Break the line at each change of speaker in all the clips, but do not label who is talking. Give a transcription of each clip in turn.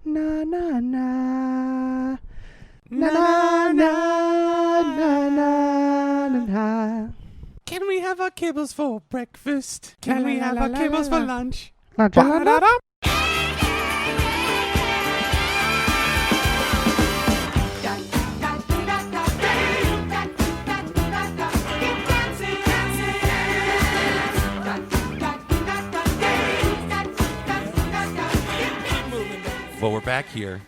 Na na na. Na na na na na na.
Can we have our kibbles for breakfast? Can we have our kibbles for lunch?
Ba-da-da.
Well, we're back here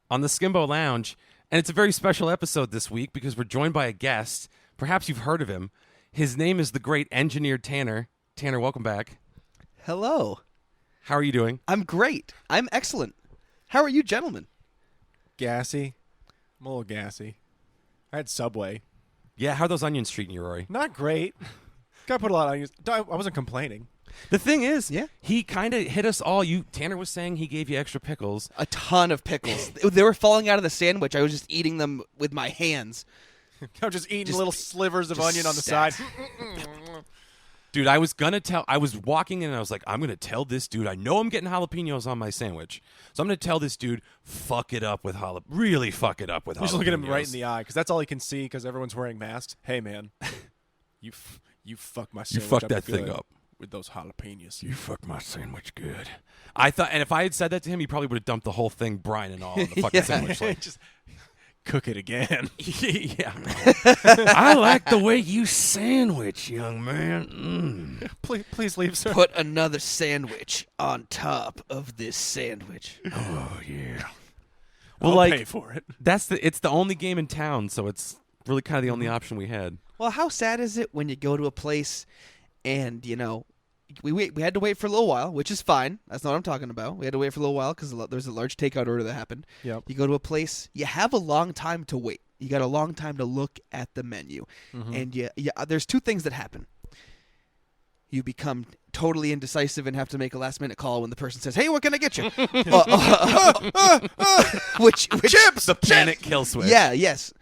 on the Skimbo Lounge, and it's a very special episode this week because we're joined by a guest. Perhaps you've heard of him. His name is the great engineer Tanner. Tanner, welcome back.
Hello.
How are you doing?
I'm great. I'm excellent. How are you, gentlemen?
Gassy. I'm a little gassy. I had Subway.
Yeah, how are those onions treating you, Rory?
Not great. Got to put a lot of onions. I wasn't complaining.
The thing is,
Yeah.
he kind of hit us all. Tanner was saying he gave you extra pickles.
A ton of pickles. They were falling out of the sandwich. I was just eating them with my hands.
I'm just eating
Just-
little slivers of
just
onion on the
stacks.
side.
Dude, I was walking in and I was like, I'm going to tell this dude, I know I'm getting jalapenos on my sandwich. So I'm going to tell this dude, fuck it up with really fuck it up with jalapenos.
Just look at him right in the eye because that's all he can see because everyone's wearing masks. Hey, man. You fuck my
You
sandwich
fucked
up
that
good
thing up.
with those jalapenos.
You fucked my sandwich good. I thought, and if I had said that to him, he probably would have dumped the whole thing, brine and all, on the fucking
Yeah.
sandwich. Like,
Just cook it again.
yeah. I like the way you sandwich, young man.
Please leave, sir.
Put another sandwich on top of this sandwich.
Oh yeah.
I'll
Well,
pay for it.
it's the only game in town, so it's really kind of the only option we had.
Well, how sad is it when you go to a place and, we had to wait for a little while, which is fine. That's not what I'm talking about. We had to wait for a little while because there's a large takeout order that happened.
Yep.
You go to a place, you have a long time to wait. You got a long time to look at the menu. And there's two things that happen. You become totally indecisive and have to make a last-minute call when the person says, "Hey, what can I get you?" which
Chips!
The panic kill switch.
Yeah, yes.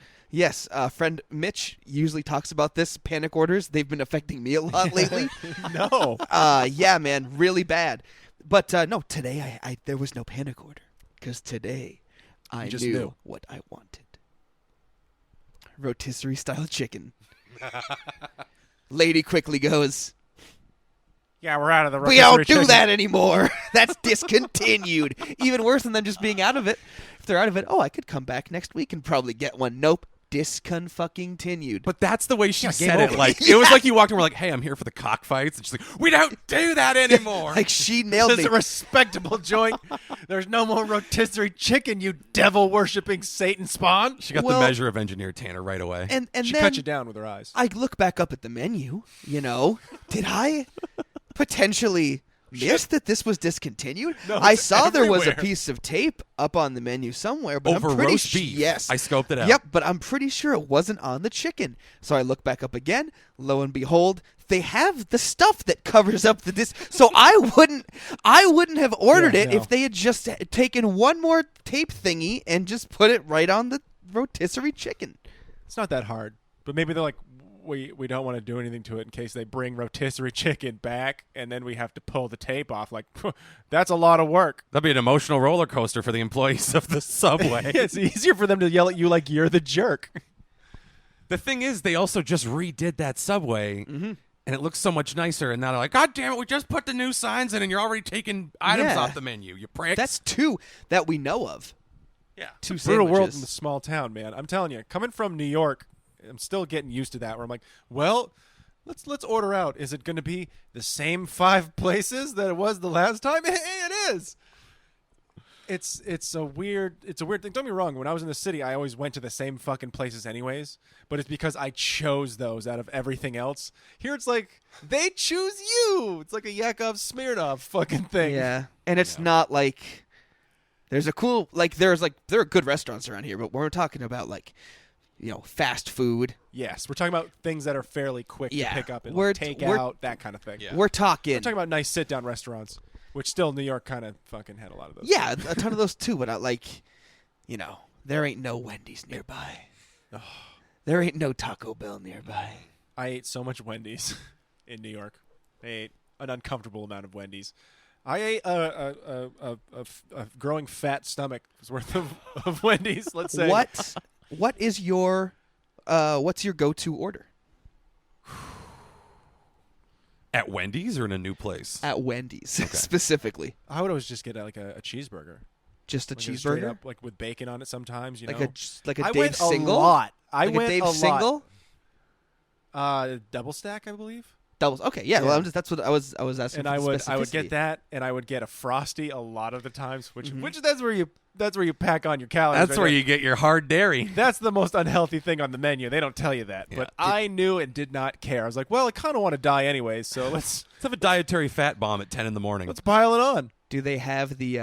Friend Mitch usually talks about this panic orders. They've been affecting me a lot lately.
No.
Yeah, man, really bad. But no, today I there was no panic order because today I
just
knew
knew.
what I wanted. Rotisserie style chicken. Lady quickly goes,
Yeah, we're out of the
"We don't
rotisserie
do
chicken.
that anymore. That's discontinued." Even worse than them just being out of it. If they're out of it, I could come back next week and probably get one. Nope. Disconfucking-tinued.
But that's the way she
game
said it.
over.
Like it was like you walked in and were like, "Hey, I'm here for the cockfights." And she's like, "We don't do that anymore."
Like she nailed
This
me.
is a respectable joint. There's no more rotisserie chicken, you devil-worshipping Satan spawn.
she got
Well-
the measure of engineer Tanner right away.
and
She
then
cut you down with her eyes.
I look back up at the menu, Did I potentially miss that this was discontinued?
No,
I
it's
saw there was a
everywhere.
piece of tape up on the menu somewhere, but
Over
I'm pretty
roast beef.
Yes.
I scoped it out.
Yep, but I'm pretty sure it wasn't on the chicken. So I look back up again. Lo and behold, they have the stuff that covers up the dis. So I wouldn't have ordered
Yeah,
it
no.
if they had just taken one more tape thingy and just put it right on the rotisserie chicken.
It's not that hard. But maybe they're like, we don't want to do anything to it in case they bring rotisserie chicken back and then we have to pull the tape off. Like, that's a lot of work.
That'd be an emotional roller coaster for the employees of the subway.
It's easier for them to yell at you like you're the jerk.
The thing is, they also just redid that subway, and it looks so much nicer. And now they're like, "God damn it, we just put the new signs in, and you're already taking items
Yeah.
off the menu. You prick."
That's two that we know of.
yeah.
Two
Brutal world
sandwiches.
in the small town, man. I'm telling you, coming from New York, I'm still getting used to that. Where I'm like, well, let's order out. Is it going to be the same 5 places that it was the last time? Hey, it is. It's a weird thing. Don't get me wrong. When I was in the city, I always went to the same fucking places anyways. But it's because I chose those out of everything else. Here it's like they choose you. It's like a Yakov Smirnoff fucking thing.
Yeah, and it's not like there's a cool there are good restaurants around here, but we're talking about fast food.
Yes, we're talking about things that are fairly quick
Yeah.
to pick up and
We're-
take
we're-
out, that kind of thing.
Yeah.
We're talking.
We're talking about nice sit-down restaurants, which still New York kind of fucking had a lot of those.
Yeah, a ton of those too, but there ain't no Wendy's nearby. There ain't no Taco Bell nearby.
I ate so much Wendy's in New York. I ate an uncomfortable amount of Wendy's. I ate a growing fat stomach worth of Wendy's. Let's say.
What is your what's your go-to order
At Wendy's or in a new place?
at Wendy's specifically?
I would always just get like a cheeseburger.
Just a
Like a straight
cheeseburger,
up, like with bacon on it. Sometimes, you
like
know.
a
I
Dave
went
single.
a lot. I
Like
went
a Dave
a lot.
single.
Double stack, I believe.
Doubles. Okay, yeah.
Yeah.
Well, that's what I was asking.
And
for
I
the
would
specificity.
get that, and I would get a Frosty a lot of the times, which that's where you pack on your calories.
That's
right
where
there.
you get your hard dairy.
That's the most unhealthy thing on the menu. They don't tell you that,
Yeah.
but I knew and did not care. I was like, well, I kind of want to die anyway, so
Let's have a dietary fat bomb at 10 in the morning.
let's pile it on.
Do they have the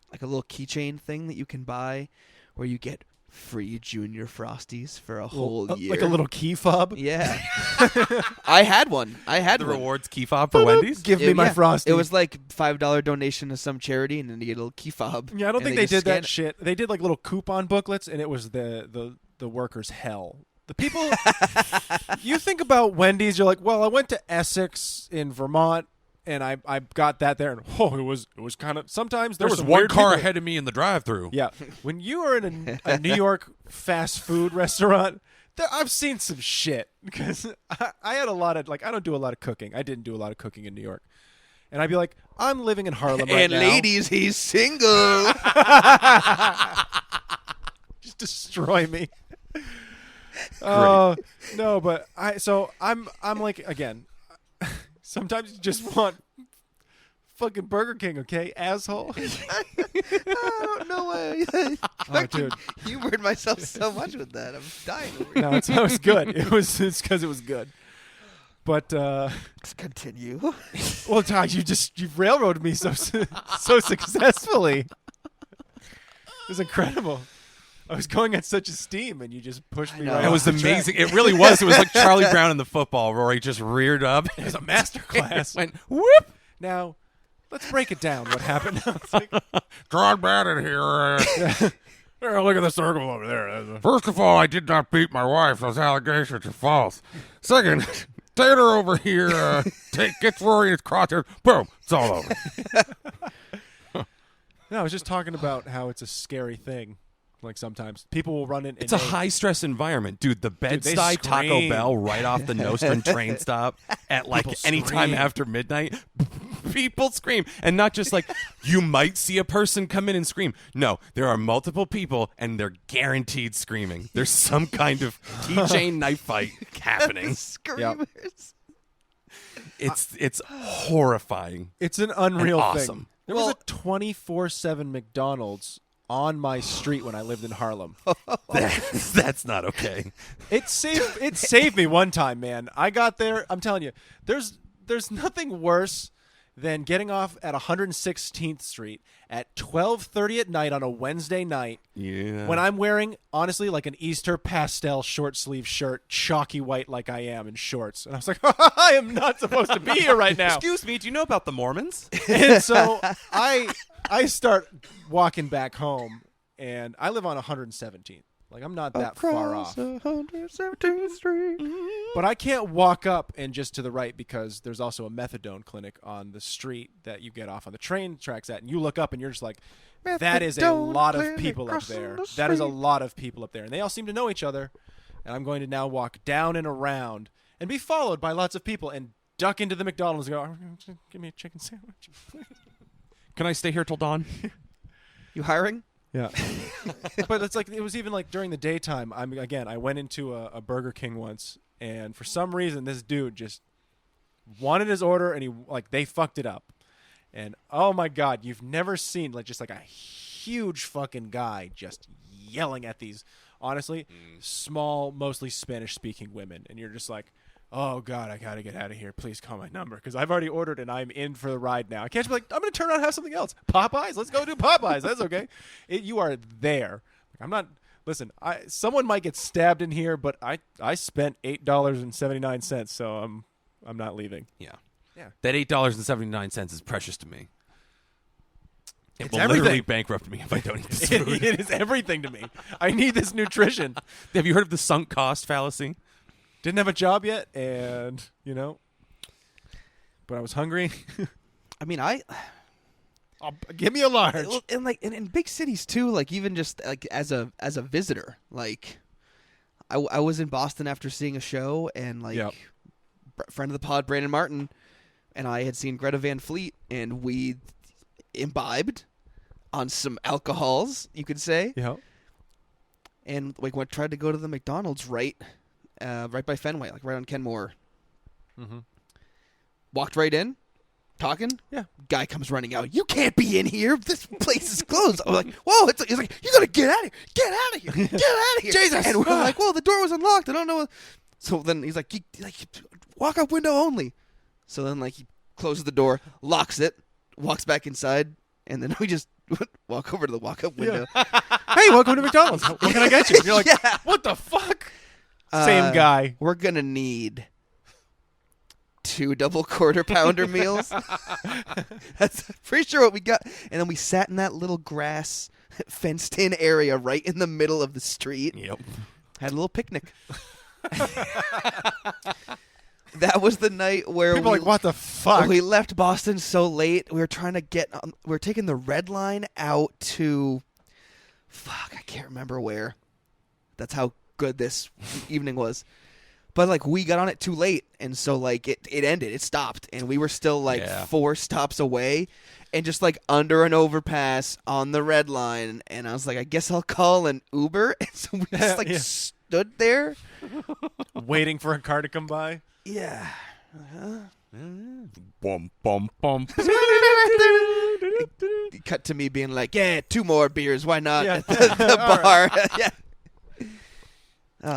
like a little keychain thing that you can buy where you get free Junior Frosties for a whole year?
Like a little key fob.
Yeah. I had one.
the rewards key fob for Wendy's?
Give me my Frosty.
It was like $5 donation to some charity, and then you get a little key fob.
Yeah, I don't
and
think they
just
did
scan
that
it.
shit. They did like little coupon booklets, and it was the workers' hell. The people. You think about Wendy's, you're like, well, I went to Essex in Vermont, and I got that there, and it was kind of. Sometimes
There
there's
was
some
one
weird
car
people-
ahead of me in the drive-thru.
Yeah, when you are in a New York fast food restaurant, I've seen some shit because I had a lot of I don't do a lot of cooking. I didn't do a lot of cooking in New York, and I'd be like, I'm living in Harlem right
And
now.
ladies, he's single.
Just destroy me. Oh no, but I'm like, again. Sometimes you just want fucking Burger King, okay, asshole.
I don't know why.
Oh, dude.
Humored myself so much with that. I'm dying over here.
No, it was good. It's because it was good. But
Let's continue.
well, Todd, you've railroaded me so successfully. It was incredible. I was going at such a steam, and you just pushed me
know.
right
It
off
was
the track.
amazing. It really was. It was like Charlie Brown in the football. Rory just reared up.
It was a master class.
Went, whoop!
Now, let's break it down. What happened? It's like,
John Bannon here.
look at the circle over there.
First of all, I did not beat my wife. Those allegations are false. Second, Tater over here gets Rory in his crotch. Boom. It's all over.
No, I was just talking about how it's a scary thing. Like sometimes people will run in.
It's a high-stress environment. Dude, the
they
Bed-Stuy Taco
scream.
Bell right off the Nostrum train stop at like
People
any time
scream.
after midnight. People scream. And not just like you might see a person come in and scream. No, there are multiple people and they're guaranteed screaming. There's some kind of keychain knife fight happening.
Screamers.
It's horrifying.
It's an unreal
And
thing.
awesome.
There was a 24/7 McDonald's on my street when I lived in Harlem.
That's not okay.
It saved me one time, man. I got there. I'm telling you, there's nothing worse than getting off at 116th Street at 12:30 at night on a Wednesday night.
Yeah.
When I'm wearing, honestly, like an Easter pastel short sleeve shirt, chalky white like I am, in shorts. And I was like, I am not supposed to be here right now.
Excuse me, do you know about the Mormons?
And so I start walking back home, and I live on 117th. Like, I'm not that far off.
117th Street.
But I can't walk up and just to the right because there's also a methadone clinic on the street that you get off on the train tracks at. And you look up and you're just like, that is a
Methadone
lot of
clinic
people up
crossing
there.
the
That is a
street.
lot of people up there. And they all seem to know each other. And I'm going to now walk down and around and be followed by lots of people and duck into the McDonald's and go, give me a chicken sandwich.
Can I stay here till dawn?
You hiring?
Yeah. But it's like, it was even like during the daytime. I went into a Burger King once, and for some reason this dude just wanted his order, and they fucked it up. And oh my God, you've never seen just a huge fucking guy just yelling at these, honestly, small, mostly Spanish speaking women. And you're just like, oh God, I gotta get out of here. Please call my number, because I've already ordered and I'm in for the ride now. I can't just be like, I'm gonna turn around and have something else. Popeyes, let's go do Popeyes. That's okay. You are there. I'm not. Listen, someone might get stabbed in here, but I spent $8.79, so I'm not leaving.
Yeah.
Yeah.
That $8.79 is precious to me. It
It's
will
everything.
literally bankrupt me if I don't eat this food.
It is everything to me. I need this nutrition.
Have you heard of the sunk cost fallacy?
Didn't have a job yet, and but I was hungry.
I mean,
Give me a large.
and like in big cities too. Like even just like as a visitor, like I was in Boston after seeing a show, and like friend of the pod, Brandon Martin, and I had seen Greta Van Fleet, and we imbibed on some alcohols, you could say.
Yeah.
And like tried to go to the McDonald's right by Fenway, like right on Kenmore.
Mm-hmm.
Walked right in, talking.
Yeah.
Guy comes running out. You can't be in here. This place is closed. I was like, whoa! He's like, you gotta get out of here. Get out of here. Get out of here.
Jesus.
And we're like, well, the door was unlocked. I don't know. So then he's like, walk up window only. So then like he closes the door, locks it, walks back inside, and then we just walk over to the walk-up window.
Yeah. Hey, welcome to McDonald's. What can I get you? And you're like, what the fuck? Same guy.
We're gonna need 2 double quarter pounder meals. That's pretty sure what we got. And then we sat in that little grass fenced in area right in the middle of the street.
Yep.
Had a little picnic. That was the night where
People are like, what the fuck?
we left Boston so late. We were trying to we were taking the red line out to I can't remember where. That's how good this evening was. But like we got on it too late, and so like it ended. It stopped, and we were still like 4 stops away, and just like under an overpass on the red line. And I was like, I guess I'll call an Uber. And so we just like stood there,
waiting for a car to come by.
Yeah.
Bum bum bum.
Cut to me being like, yeah, 2 more beers. Why not?
Yeah.
At the bar. Yeah.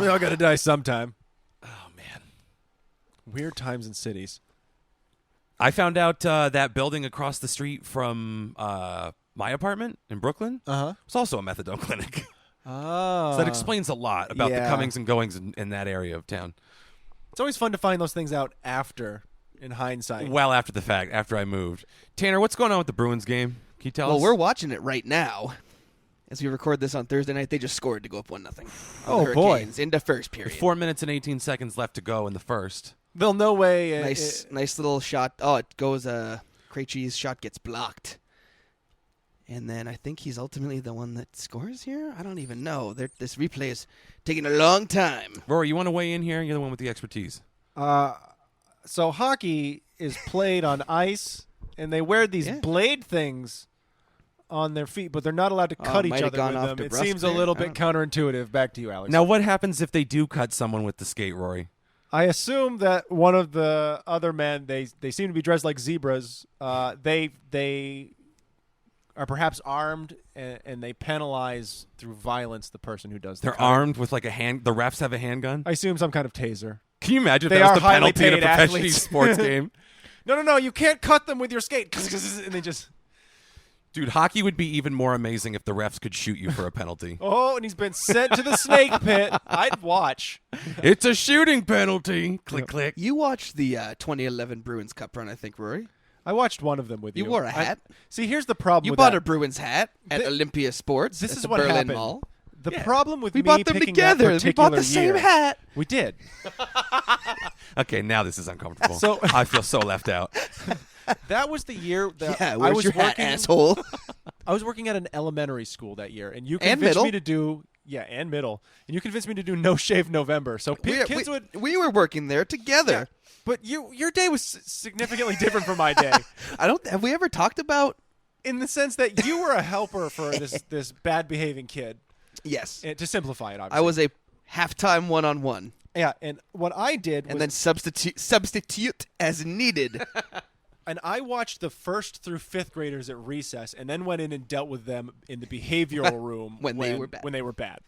We all got to die sometime.
Oh man.
Weird times in cities.
I found out that building across the street from my apartment in Brooklyn was also a methadone clinic.
Oh.
So that explains a lot about the comings and goings in that area of town.
It's always fun to find those things out after, in hindsight.
Well, after the fact, after I moved. Tanner, what's going on with the Bruins game? Can you tell us?
Well, we're watching it right now. As we record this on Thursday night, they just scored to go up 1-0.
Oh, boy.
Into first period.
4 minutes and 18 seconds left to go in the first.
They'll no way.
Nice little shot. Oh, it goes. Krejci's shot gets blocked. And then I think he's ultimately the one that scores here? I don't even know. This replay is taking a long time.
Rory, you want to weigh in here? You're the one with the expertise.
So hockey is played on ice, and they wear these blade things on their feet, but they're not allowed to cut each other with them. It seems a little bit counterintuitive. Back to you, Alex.
Now, what happens if they do cut someone with the skate, Rory?
I assume that one of the other men, they seem to be dressed like zebras. They are perhaps armed, and they penalize through violence the person who does.
They're armed with like a hand. The refs have a handgun.
I assume some kind of taser.
Can you imagine if
They
that was
are
the penalty in a
highly paid
professional
athletes.
sports game?
No, you can't cut them with your skate. And they just.
Dude, hockey would be even more amazing if the refs could shoot you for a penalty.
Oh, and he's been sent to the snake pit. I'd watch.
It's a shooting penalty. Click, click.
You watched the 2011 Bruins Cup run, I think, Rory.
I watched one of them with you.
You wore a hat.
See, here's the problem.
You
with
bought
that.
a Bruins hat at Olympia Sports.
This
at
is
the
what
Berlin
happened.
Mall.
The problem with
We
me
bought them
picking
together.
that
We bought
particular
the same
year-
hat.
We did.
Okay, now this is uncomfortable.
So-
I feel so left out.
That was the year that
Yeah,
I
where's
was
your hat,
working.
asshole?
I was working at an elementary school that year, and you
And
convinced
middle.
me to do and middle, and you convinced me to do No Shave November. So kids would.
We were working there together.
But your day was significantly different from my day,
Have we ever talked about?
in the sense that you were a helper for this bad behaving kid.
Yes,
To simplify it, obviously.
I was a halftime 1-on-1,
Yeah, and what I did was,
and then substitute as needed.
and I watched the 1st through 5th graders at recess, and then went in and dealt with them in the behavioral room
When they were bad.
When they were bad,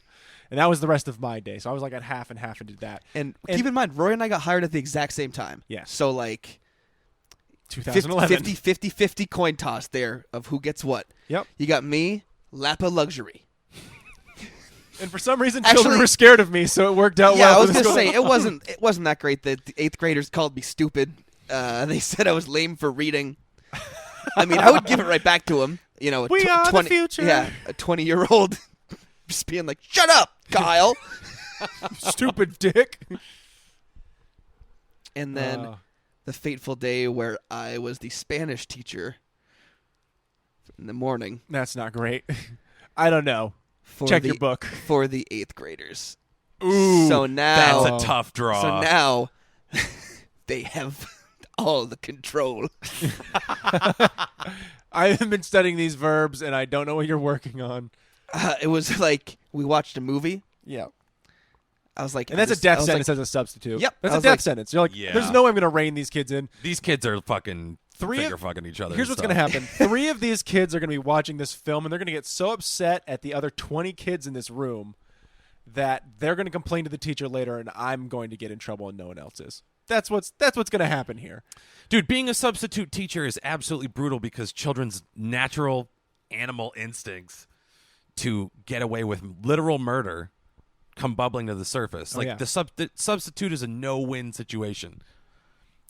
and that was the rest of my day. So I was like at half and half and did that.
And keep in mind, Roy and I got hired at the exact same time.
Yes.
So like
2011.
50 coin toss there of who gets what.
Yep.
You got me, lap of luxury.
And for some reason,
Actually-
children were scared of me, so it worked out
Yeah,
well.
I was
for the
gonna
school.
say it wasn't that great that the 8th graders called me stupid. They said I was lame for reading. I mean, I would give it right back to them. You know,
We are the future.
Yeah, a 20-year-old just being like, "Shut up, Kyle."
Stupid dick.
And then the fateful day where I was the Spanish teacher in the morning.
That's not great. I don't know.
For
Check your book.
For the 8th graders.
Ooh,
so now
that's a tough draw.
So now they have all the control.
I haven't been studying these verbs, and I don't know what you're working on.
It was like we watched a movie.
Yeah.
I was like,
and that's a death sentence as a substitute.
Yep.
That's a death sentence. You're like, there's no way I'm going to rein these kids in.
These kids are fucking fucking each other.
Here's what's going to happen. 3 of these kids are going to be watching this film, and they're going to get so upset at the other 20 kids in this room that they're going to complain to the teacher later, and I'm going to get in trouble and no one else is. That's what's going to happen here.
Dude, being a substitute teacher is absolutely brutal because children's natural animal instincts to get away with literal murder come bubbling to the surface. Like the substitute is a no-win situation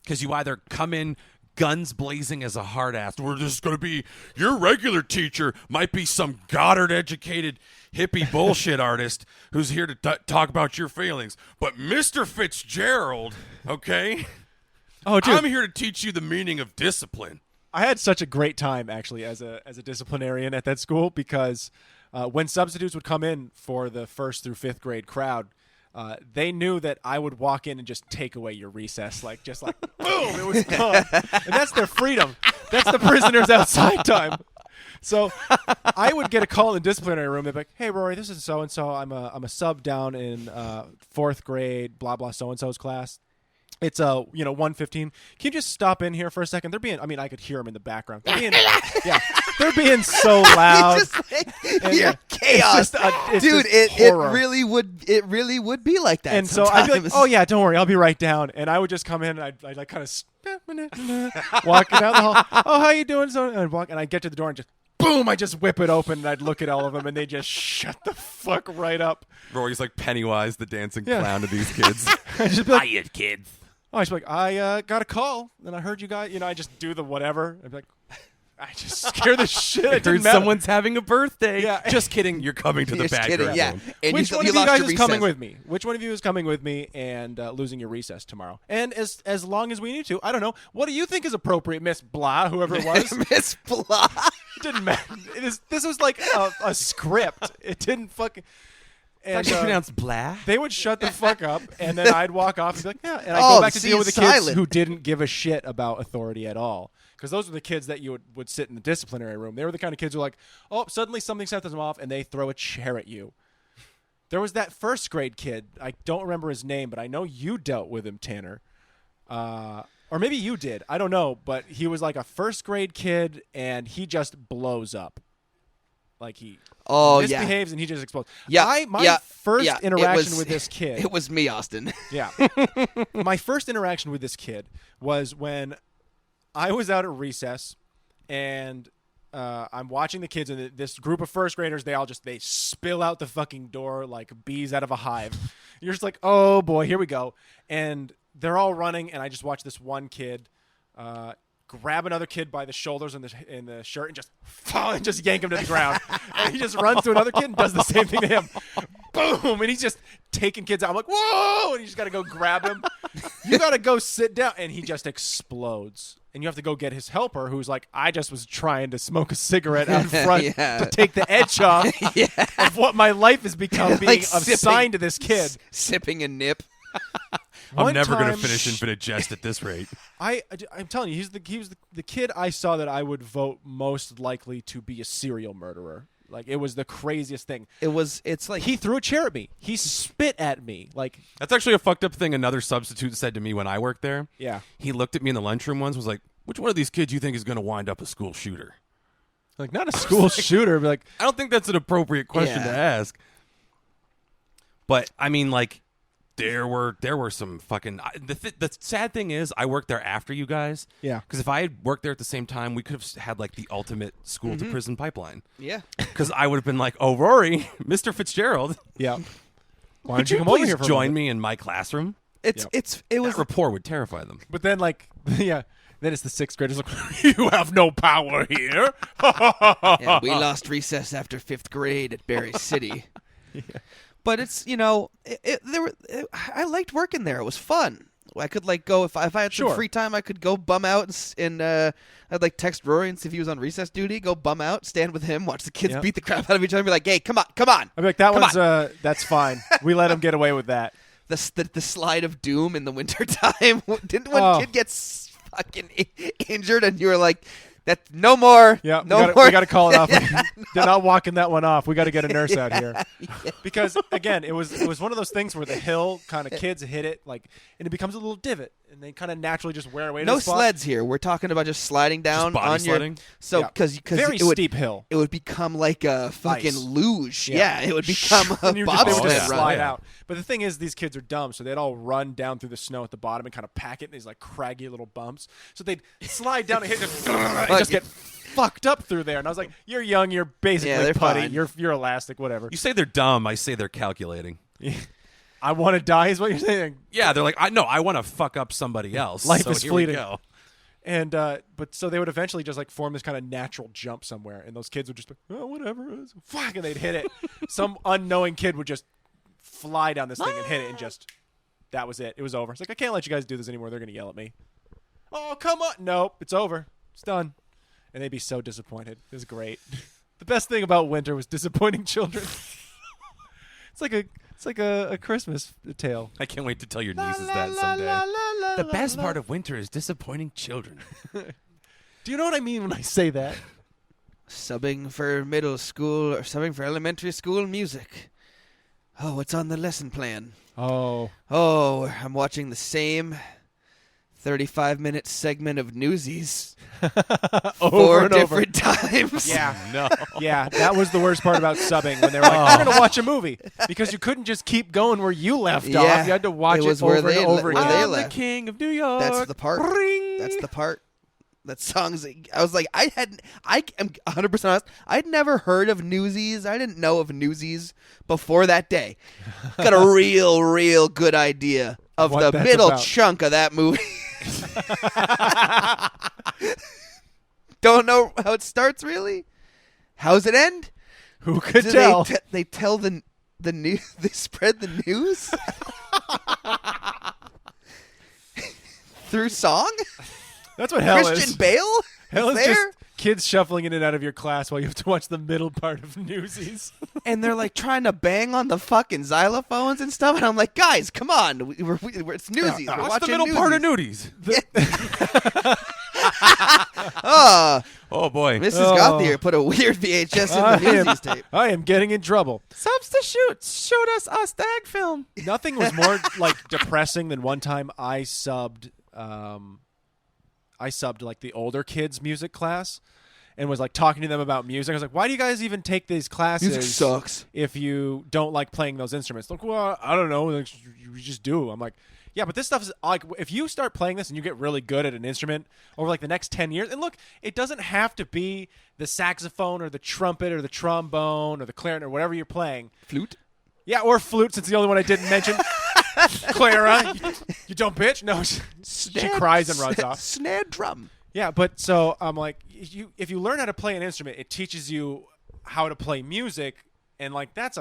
because you either come in guns blazing as a hard ass. We're just going to be your regular teacher might be some Goddard-educated hippie bullshit artist who's here to talk about your feelings. But Mr. Fitzgerald, okay?
Oh, dude.
I'm here to teach you the meaning of discipline.
I had such a great time actually as a disciplinarian at that school because when substitutes would come in for the 1st through 5th grade crowd, they knew that I would walk in and just take away your recess, just like boom, it was gone. And that's their freedom. That's the prisoners outside time. So I would get a call in the disciplinary room. They'd be like, "Hey, Rory, this is so and so. I'm a sub down in 4th grade, blah blah so and so's class. It's 1:15. Can you just stop in here for a second? They're being. I mean, I could hear them in the background. They're being so loud.
You're chaos, dude. It really would be like that.
And
sometimes.
so I'd be like, "Oh yeah, don't worry, I'll be right down." And I would just come in and I'd like kind of walking down the hall. "Oh, how you doing?" So and I'd get to the door and just boom, I just whip it open and I'd look at all of them and they just shut the fuck right up.
Rory's like Pennywise, the dancing clown to these kids.
I'd just be like,
"Hiya, kids."
Oh, I just be like, I got a call, and I heard you guys. I just do the whatever. I'd be like, I just scare the shit.
I heard someone's having a birthday.
Yeah.
Just kidding. You're coming to the bad grad room.
And
Which one of you guys is coming with me? Which one of you is coming with me and losing your recess tomorrow? And as long as we need to, I don't know. What do you think is appropriate, Miss Blah, whoever it was?
Miss Blah.
It didn't matter. This was like a script. It didn't fucking. And,
it's actually pronounced blah.
They would shut the fuck up, and then I'd walk off and be like, yeah. And I'd go back to deal with the kids who didn't give a shit about authority at all. Because those were the kids that you would sit in the disciplinary room. They were the kind of kids who were like, oh, suddenly something sets them off, and they throw a chair at you. There was that 1st grade kid. I don't remember his name, but I know you dealt with him, Tanner. Or maybe you did. I don't know. But he was like a 1st grade kid, and he just blows up. Like he misbehaves and he just explodes.
Yeah,
my first interaction with this kid.
It was me, Austin.
Yeah. My first interaction with this kid was when I was out at recess and I'm watching the kids and this group of 1st graders, they spill out the fucking door like bees out of a hive. You're just like, oh boy, here we go. And they're all running and I just watch this one kid grab another kid by the shoulders in the shirt and just fall and just yank him to the ground. And he just runs to another kid and does the same thing to him. Boom! And he's just taking kids out. I'm like, whoa! And you just got to go grab him. You got to go sit down. And he just explodes. And you have to go get his helper who's like, I just was trying to smoke a cigarette out front to take the edge off of what my life has become being assigned to this kid.
Sipping a nip.
I'm never going to finish Infinite Jest at this rate.
I'm telling you, he was the kid I saw that I would vote most likely to be a serial murderer. Like, it was the craziest thing.
It's like
he threw a chair at me. He spit at me. Like,
that's actually a fucked up thing another substitute said to me when I worked there.
Yeah.
He looked at me in the lunchroom once, was like, which one of these kids you think is going to wind up a school shooter?
Like, not a school shooter, but like,
I don't think that's an appropriate question to ask. But I mean, like, there were some fucking. The sad thing is, I worked there after you guys.
Yeah.
Because if I had worked there at the same time, we could have had like the ultimate school to prison pipeline.
Yeah.
Because I would have been like, "Oh, Rory, Mr. Fitzgerald,
yeah, why
could
don't you come
please
over here for
join me in my classroom?"
It was
that rapport would terrify them.
But then like then it's the 6th graders like, you have no power here.
Yeah, we lost recess after 5th grade at Berry City. Yeah. But it's I liked working there. It was fun. I could like go if I had some
Sure.
free time. I could go bum out and I'd like text Rory and see if he was on recess duty. Go bum out, stand with him, watch the kids
Yep.
beat the crap out of each other. And be like, hey, come on.
I'd be like, that
Come
one's that's fine. We let him get away with that.
The slide of doom in the wintertime. Didn't one kid get fucking injured and you were like, that no more.
Yeah,
no
we
more.
got to call it off. They're not walking that one off. We got to get a nurse out here. Because again, it was one of those things where the hill kind of kids hit it like, and it becomes a little divot, and they kind of naturally just wear away. To
No
the spot.
sleds here. We're talking about just sliding down
body
on
sledding?
your. So
Yeah.
because
Very steep hill.
it would become like a fucking
Ice.
luge.
Yeah.
Yeah, it would become a
And they would just
bobsled run.
slide
Yeah.
out. But the thing is, these kids are dumb, so they'd all run down through the snow at the bottom and kind of pack it in these like craggy little bumps. So they'd slide down and hit it and just get fucked up through there. And I was like, "You're young. You're basically
they're
putty.
fine.
You're elastic. Whatever."
You say they're dumb. I say they're calculating.
I want to die is what you're saying.
Yeah, they're like, I want to fuck up somebody else.
Life
so
is
here we
fleeting.
go.
And but so they would eventually just like form this kind of natural jump somewhere, and those kids would just be, oh, whatever, fuck, and they'd hit it. Some unknowing kid would just fly down this thing and hit it, and just that was it. It was over. It's like, I can't let you guys do this anymore. They're gonna yell at me. Oh, come on! Nope, it's over. It's done. And they'd be so disappointed. It was great. The best thing about winter was disappointing children. It's like a Christmas tale.
I can't wait to tell your nieces that someday. The best part of winter is disappointing children.
Do you know what I mean when I say that?
Subbing for middle school or subbing for elementary school music. Oh, what's on the lesson plan?
Oh.
Oh, I'm watching the same 35-minute segment of Newsies four
and over.
different times.
Yeah.
No.
Yeah, that was the worst part about subbing when they were like, "We're gonna watch a movie," because you couldn't just keep going where you left
Yeah.
off. You had to watch
It
it,
was
over
where
and
they
over
le- where
again.
they
I'm the
left.
king of New York.
That's the part.
Ring.
That's the part. That song's. I was like, I am 100% honest. I'd never heard of Newsies. I didn't know of Newsies before that day. Got a real good idea of
What
the
that's
middle
about.
chunk of that movie. Don't know how it starts really. How's it end?
Who could
Do
tell?
They tell the news. They spread the news through song.
That's what hell
Christian
is.
Bale
Hell is
there,
just kids shuffling in and out of your class while you have to watch the middle part of Newsies.
and they're like trying to bang on the fucking xylophones and stuff. And I'm like, guys, come on, it's Newsies. We're
What's
watching
the middle part of
Newsies.
Nudies?
Oh,
Oh, boy.
Mrs.
Oh.
Gothier put a weird VHS in the Newsies tape.
I am getting in trouble.
Substitutes showed us a stag film.
Nothing was more like depressing than one time I subbed like the older kids music class and was like talking to them about music. I was like, why do you guys even take these classes?
Music sucks.
If you don't like playing those instruments. Like, well, I don't know. Like, you just do. I'm like, yeah, but this stuff is like, if you start playing this and you get really good at an instrument over like the next 10 years, and look, it doesn't have to be the saxophone or the trumpet or the trombone or the clarinet or whatever you're playing.
Flute.
Yeah, or flute, since the only one I didn't mention. Clara, you don't bitch? No, she cries and runs off.
Snare drum.
Yeah, but so I'm like, if you learn how to play an instrument, it teaches you how to play music, and like there's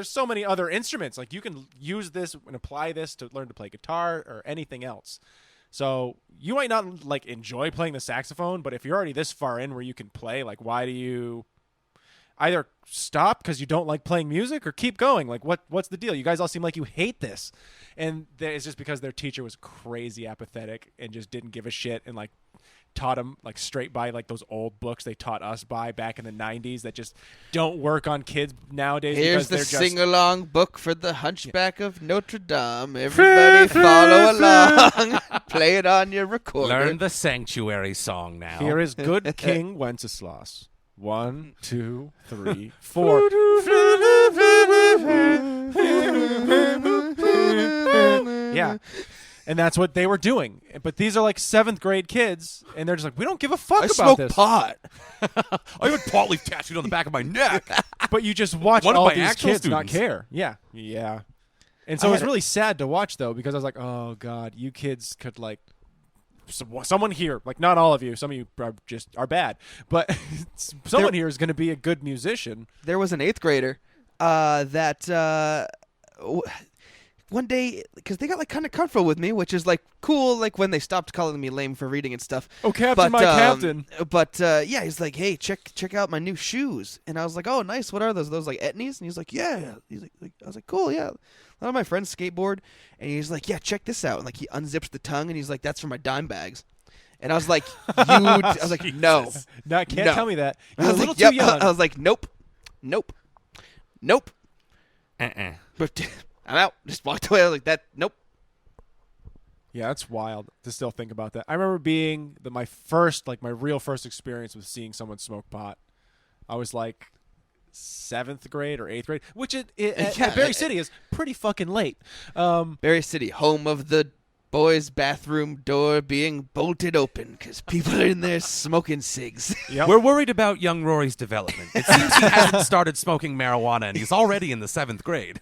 so many other instruments. Like you can use this and apply this to learn to play guitar or anything else. So you might not like enjoy playing the saxophone, but if you're already this far in where you can play, like why do you either stop because you don't like playing music or keep going? Like what's the deal? You guys all seem like you hate this. And it's just because their teacher was crazy apathetic and just didn't give a shit and like taught them like straight by like those old books they taught us by back in the 90s that just don't work on kids nowadays.
Here's
because
the
they're just
sing-along book for the Hunchback of Notre Dame. Everybody follow along. Play it on your recorder.
Learn the Sanctuary song now.
Here is good King Wenceslas. 1, 2, 3, 4. Yeah. And that's what they were doing. But these are like 7th grade kids, and they're just like, we don't give a fuck
I
about
smoke
this.
pot.
I have a pot leaf tattooed on the back of my neck.
But you just watch
One of
all
my
these
actual
kids not
students.
care. Yeah. Yeah. And so
I
it was
had a-
really sad to watch, though, because I was like, oh, God, you kids could, like, someone here, like, not all of you, some of you are bad, but someone here is going to be a good musician.
There was an 8th grader that one day, because they got like kind of comfortable with me, which is like cool, like when they stopped calling me lame for reading and stuff.
Oh, Captain, my Captain.
But yeah, he's like, hey, check out my new shoes. And I was like, oh, nice. What are those? Those like Etnies? And he's like, yeah. He's like I was like, cool, yeah. A lot of my friends skateboard. And he's like, yeah, check this out. And like he unzips the tongue and he's like, that's for my dime bags. And I was like, I was like, no.
No, can't
no.
tell me that.
I
You're
was
a little
like,
too young.
I was like, nope. But I'm out. Just walked away. I was like, that, nope.
Yeah, that's wild to still think about that. I remember being my real first experience with seeing someone smoke pot. I was like 7th grade or 8th grade, which at Berry City is pretty fucking late.
Berry City, home of the boys' bathroom door being bolted open because people are in there smoking cigs.
Yep.
We're worried about young Rory's development. It seems he hasn't started smoking marijuana, and he's already in the 7th grade.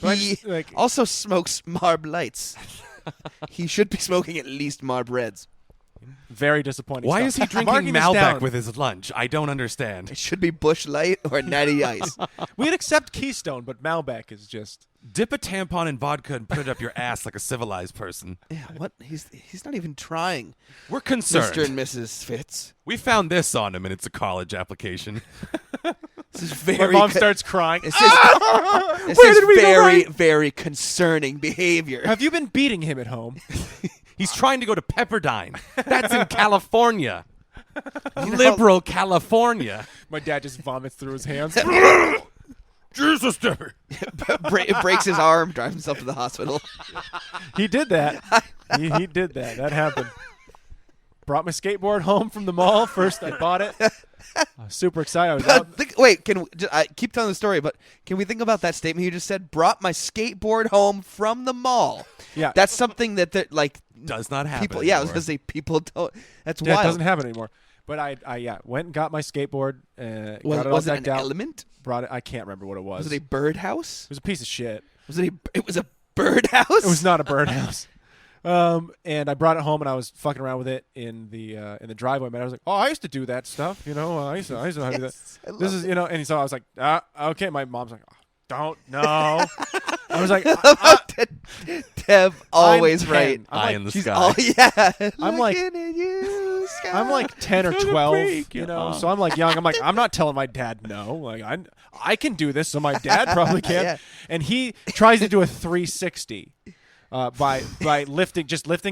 He also smokes Marb Lights. He should be smoking at least Marb Reds.
Very disappointing.
Why
stuff.
is he drinking
Marking this
Malbec
down.
with his lunch? I don't understand.
It should be Bush Light or Natty Ice.
We'd accept Keystone, but Malbec is just...
Dip a tampon in vodka and put it up your ass like a civilized person.
Yeah, what? He's not even trying.
We're concerned.
Mr. and Mrs. Fitz.
We found this on him, and it's a college application.
This is very.
My mom starts crying.
This
Where
is
did we go
very,
wrong?
very concerning behavior.
Have you been beating him at home?
He's trying to go to Pepperdine. That's in California. Liberal California.
My dad just vomits through his hands.
Jesus, Debbie.
Breaks his arm, drives himself to the hospital.
He did that. He did that. That happened. Brought my skateboard home from the mall. First, I bought it. I was super excited. I was out.
Wait, I keep telling the story, but can we think about that statement you just said? Brought my skateboard home from the mall.
Yeah.
That's something that like
Does not happen
people. Yeah, I was
anymore.
gonna say people don't. That's
Yeah,
wild.
it doesn't happen anymore. But I went and got my skateboard. Got it all
Was it
decked
an
out.
element?
Brought it. I can't remember what it was.
Was it a birdhouse?
It was a piece of shit.
It was a birdhouse?
It was not a birdhouse. And I brought it home and I was fucking around with it in the driveway. Man, I was like, oh, I used to do that stuff. You know, I used to do that.
Yes, I
This is, and so I was like, okay. My mom's like, oh, don't know. I was like,
Dev always
I'm 10.
right.
I'm
Eye
like,
in the
She's
sky.
all yeah.
I'm like-
Looking at you, sky.
I'm like 10 or 12,
break,
you
yeah.
know. So I'm like young. I'm like, I'm not telling my dad no. Like I can do this, so my dad probably can.
Yeah.
And he tries to do a 360 by lifting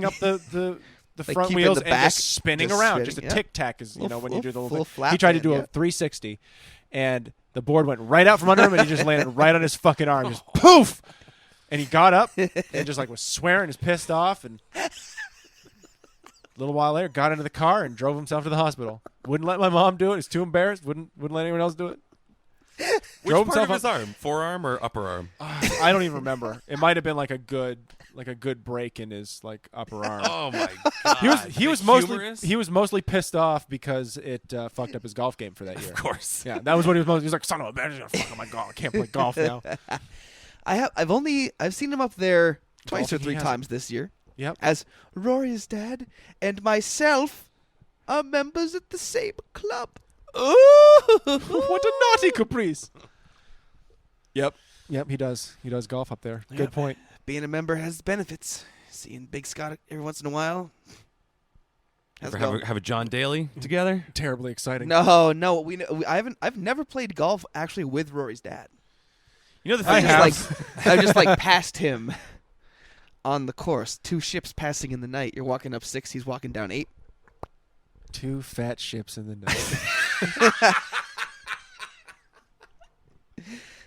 up the
Like
front
keeping
wheels
the
and
back,
just spinning
just
around.
spinning,
Just a
yeah.
tic tac is, when you do the
full
little
flap
He tried to
man,
do a
yeah.
360, and the board went right out from under him, and he just landed right on his fucking arm, just poof. And he got up and just like was swearing, was pissed off, and a little while later got into the car and drove himself to the hospital. Wouldn't let my mom do it. He's too embarrassed. Wouldn't let anyone else do it.
Which
Drove
part of
himself
his arm? Forearm or upper arm?
I don't even remember. It might have been like a good break in his like upper arm.
Oh my god.
He was mostly pissed off because it fucked up his golf game for that year.
Of course.
Yeah, that was what he was most. He was like, "Son of a bitch, I'm gonna fuck up my golf. I can't play golf now."
I've seen him up there twice or
Golfing, he
three
hasn't.
times this year.
Yep.
As Rory's dad and myself are members at the same club.
What a naughty caprice. Yep, he does. He does golf up there. Good
Yep.
point.
Being a member has benefits. Seeing Big Scott every once in a while.
Ever have a John Daly together?
Terribly exciting.
No. I've never played golf actually with Rory's dad.
You know the
I
thing
have.
is,
I've just like passed him on the course. 2 ships passing in the night. You're walking up 6, he's walking down 8.
2 fat ships in the night.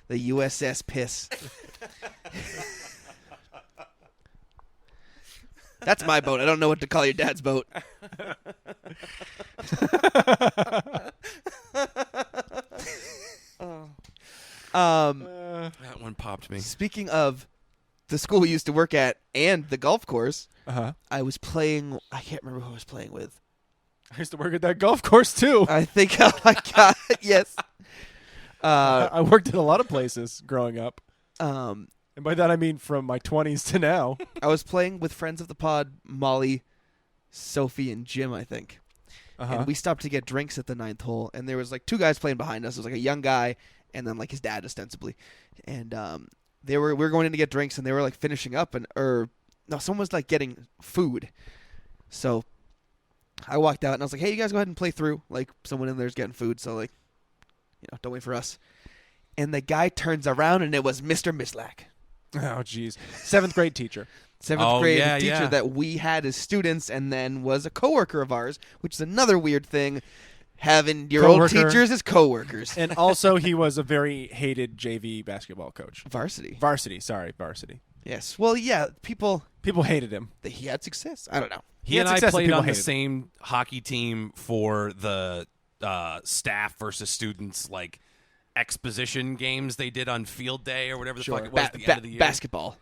The USS Piss. That's my boat. I don't know what to call your dad's boat.
that one popped me.
Speaking of the school we used to work at and the golf course, I was playing. I can't remember who I was playing with.
I used to work at that golf course too.
I think. Oh my god! Yes.
I worked at a lot of places growing up,
Um,
and by that I mean from my 20s to now.
I was playing with friends of the pod, Molly, Sophie, and Jim, I think. And we stopped to get drinks at the 9th hole, and there was like 2 guys playing behind us. It was like a young guy, and then like his dad ostensibly. And we were going in to get drinks, and they were like finishing up, someone was like getting food. So I walked out and I was like, "Hey, you guys go ahead and play through. Like someone in there's getting food, so like, don't wait for us." And the guy turns around and it was Mr. Mislack.
Oh, jeez. 7th grade teacher.
7th grade teacher that we had as students, and then was a coworker of ours, which is another weird thing. Having your old teachers as coworkers.
And also, he was a very hated JV basketball coach.
Varsity.
Varsity.
Yes. Well, yeah, people
hated him.
He had success. I don't know.
He and I played on the same hockey team for the staff versus students, like, exposition games they did on field day or whatever the fuck it was at the end of the year.
Basketball.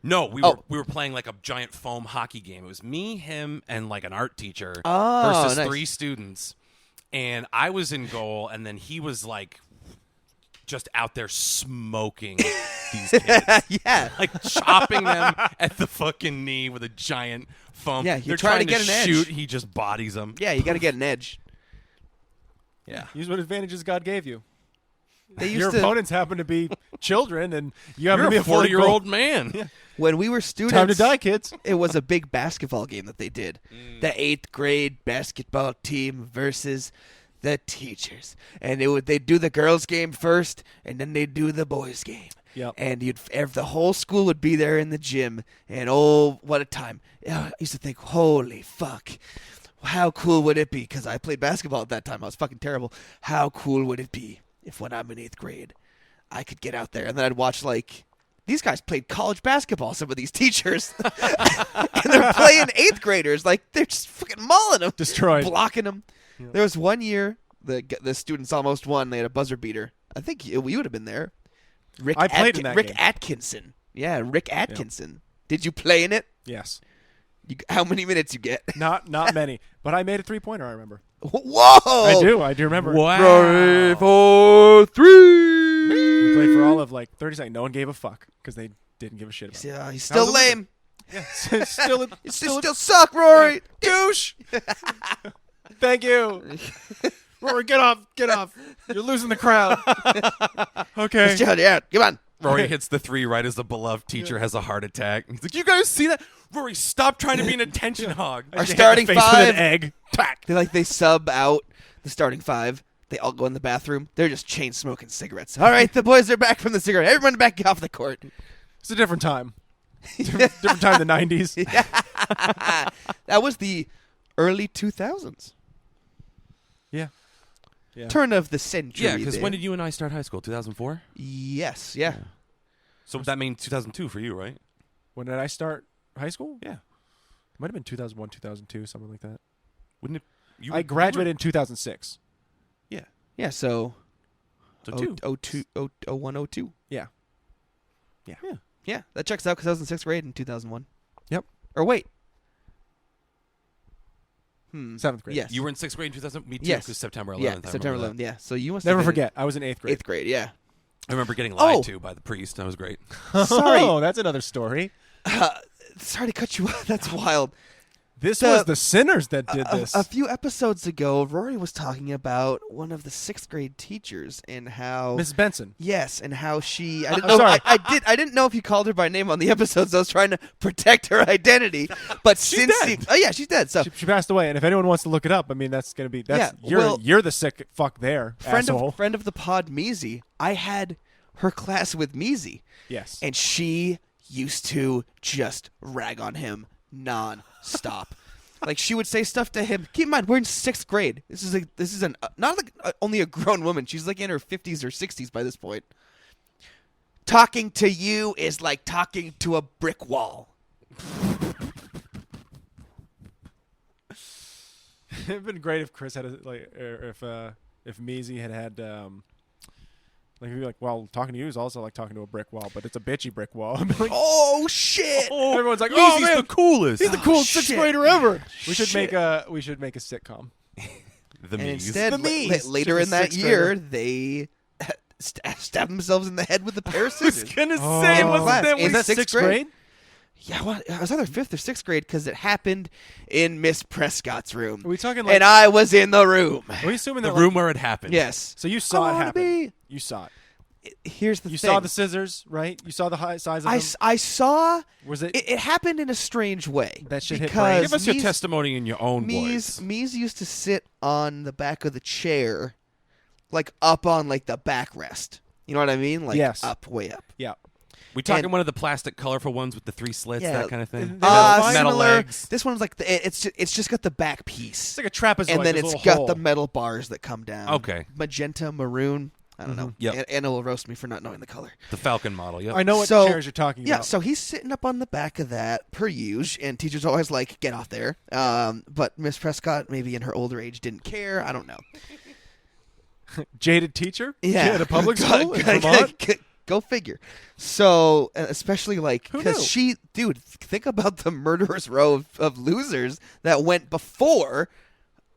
No, we were playing like a giant foam hockey game. It was me, him, and like an art teacher versus
nice.
3 students. And I was in goal, and then he was like just out there smoking these kids.
Yeah.
Like chopping them at the fucking knee with a giant foam.
Yeah,
they're
trying
trying
to get an
shoot,
edge.
he just bodies them.
Yeah, you got to get an edge.
Yeah.
Use what advantages God gave you.
Your
opponents happen to be children, and you're
to be a 40-year-old man.
Yeah.
When we were students,
Time to die, kids.
It was a big basketball game that they did. The 8th grade basketball team versus the teachers, and they'd do the girls' game first, and then they'd do the boys' game.
Yep.
And the whole school would be there in the gym, and oh, what a time! I used to think, holy fuck. How cool would it be? Because I played basketball at that time. I was fucking terrible. How cool would it be if when I'm in 8th grade, I could get out there and then I'd watch like these guys played college basketball. Some of these teachers, and they're playing 8th graders like they're just fucking mauling them,
destroyed,
blocking them.
Yeah.
There was one year the students almost won. They had a buzzer beater. I think you would have been there.
I played in that
Rick
game.
Atkinson. Yeah, Rick Atkinson. Yep. Did you play in it?
Yes.
How many minutes you get?
Not many, but I made a 3-pointer. I remember.
Whoa!
I do remember.
Wow.
Rory for 3.
We played for all of like 30 seconds. No one gave a fuck because they didn't give a shit about it.
Yeah, he's still lame.
Yeah, still
suck, Rory.
Douche. Thank you. Rory, get off. You're losing the crowd. Okay.
Yeah, come on.
Rory hits the 3 right as the beloved teacher has a heart attack. He's like, "You guys see that? Rory, stop trying to be an attention hog."
Our starting 5
with an egg.
They sub out the starting 5. They all go in the bathroom. They're just chain smoking cigarettes. All right, the boys are back from the cigarette. Everyone back off the court.
It's a different time. Different time in the 90s.
That was the early 2000s.
Yeah.
Turn of the century.
Yeah, because when did you and I start high school? 2004?
Yes, yeah.
So that means 2002 for you, right?
When did I start high school?
Yeah.
It might have been 2001, 2002, something like that.
Wouldn't it?
I graduated in 2006.
Yeah.
Yeah, so
02.
01, 02.
Yeah.
Yeah, that checks out because I was in 6th grade in 2001.
Yep.
Or wait.
7th grade.
Yes.
You were in 6th grade in 2000? Me too,
Yes.
because September 11th.
Yeah, September 11th. Yeah, so you must
Never
have been
forget. I was in 8th grade.
8th grade, yeah.
I remember getting lied to by the priest. That was great.
Sorry.
Oh, that's another story.
Sorry to cut you off. That's wild.
This was the sinners that did this.
A few episodes ago, Rory was talking about one of the 6th grade teachers and how
Mrs. Benson.
Yes, and how she. I didn't
I'm
know.
sorry.
I didn't know if you called her by name on the episodes. I was trying to protect her identity, but
She's dead.
Oh yeah, she's dead. So
She passed away, and if anyone wants to look it up, I mean, that's gonna be you're the sick fuck there, asshole.
friend of the pod, Measy. I had her class with Measy.
Yes,
and she used to just rag on him non-stop. Like, she would say stuff to him. Keep in mind, we're in 6th grade. This is not like only a grown woman. She's like in her 50s or 60s by this point. Talking to you is like talking to a brick wall.
it'd been great if Chris had if Measy had like he'd be like, well, talking to you is also like talking to a brick wall, but it's a bitchy brick wall. Like,
oh shit!
Everyone's like,
Measy's
man,
the coolest.
He's the coolest 6th grader ever. We should
Shit.
make a sitcom.
The
And
Mees.
instead,
The Mees.
later
Just
in
a
that
6th
year,
grader.
they stab themselves in the head with a pair of
I was
scissors.
gonna
Oh.
say,
In
wasn't
class.
that
In
Was that
6th
6th grade?
Yeah, well, it was either 5th or 6th grade because it happened in Miss Prescott's room.
Are we talking like?
And I was in the room.
Are we assuming
the
that
room where it happened?
Yes.
So you saw
I
it
wanna
happen.
be-
You saw it.
here's the
You
thing.
saw the scissors, right? You saw the high size of them?
I saw.
Was it?
It happened in a strange way.
That shit hit
because
brain?
Give us your
Mies-
testimony in your own voice.
Mies used to sit on the back of the chair, like up on like the backrest. You know what I mean? Like
Yes.
up, way up.
Yeah.
We talking
and-
one of the plastic, colorful ones with the 3 slits,
Yeah,
that kind of thing.
they have
Metal
similar.
legs.
This one's like it's just got the back piece,
It's like a trapezoid.
and then
there's a
it's
little
got
hole.
the metal bars that come down.
Okay.
Magenta, maroon. I don't know.
Yep.
Anna will roast me for not knowing the color.
The Falcon model. Yep.
I know what
So-
chairs you're talking
Yeah,
about.
so he's sitting up on the back of that, per usual, and teachers always like, get off there. But Miss Prescott, maybe in her older age, didn't care. I don't know.
Jaded teacher?
Yeah.
At a public school in Vermont?
Go figure. So, especially like,
Who
because
knew?
dude, think about the murderer's row of losers that went before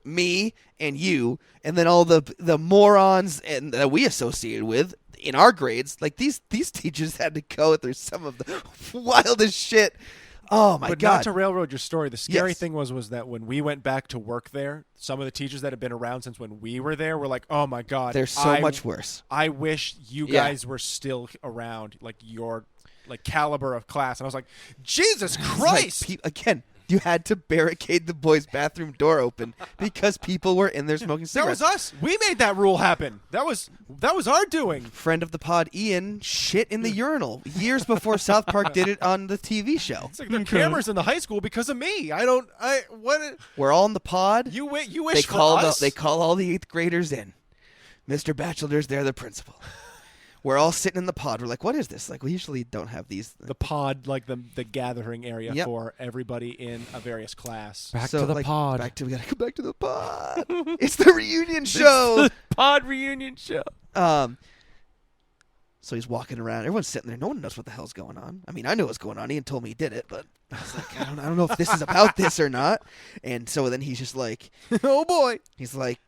me and you, and then all the morons and that we associated with in our grades. Like these teachers had to go through some of the wildest shit. Oh my
But
god!
not to railroad your story. The scary
Yes.
thing was that when we went back to work there, some of the teachers that had been around since when we were there were like, "Oh my god,
They're so much worse.
I wish you
Yeah.
guys were still around, like your caliber of class." And I was like, "Jesus
It's like
Christ!"
again, you had to barricade the boys' bathroom door open because people were in there smoking
that
cigarettes.
was us. We made that rule happen. That was our doing.
Friend of the pod, Ian, shit in the urinal years before South Park did it on the TV show.
It's like the cameras in the high school because of me. What?
We're all in the pod.
You wish
They
for
call
us?
they call all the 8th graders in. Mr. Batchelder's there, the principal. We're all sitting in the pod. We're like, what is this? Like, we usually don't have these.
The pod, like the gathering area
Yep.
for everybody in a various class.
Back to the
like,
pod.
We gotta come back to the pod. It's the reunion show.
Pod reunion show.
So he's walking around. Everyone's sitting there. No one knows what the hell's going on. I mean, I knew what was going on. Ian told me he did it, but I was like, I don't know if this is about this or not. And so then he's just like,
Oh boy!
he's like,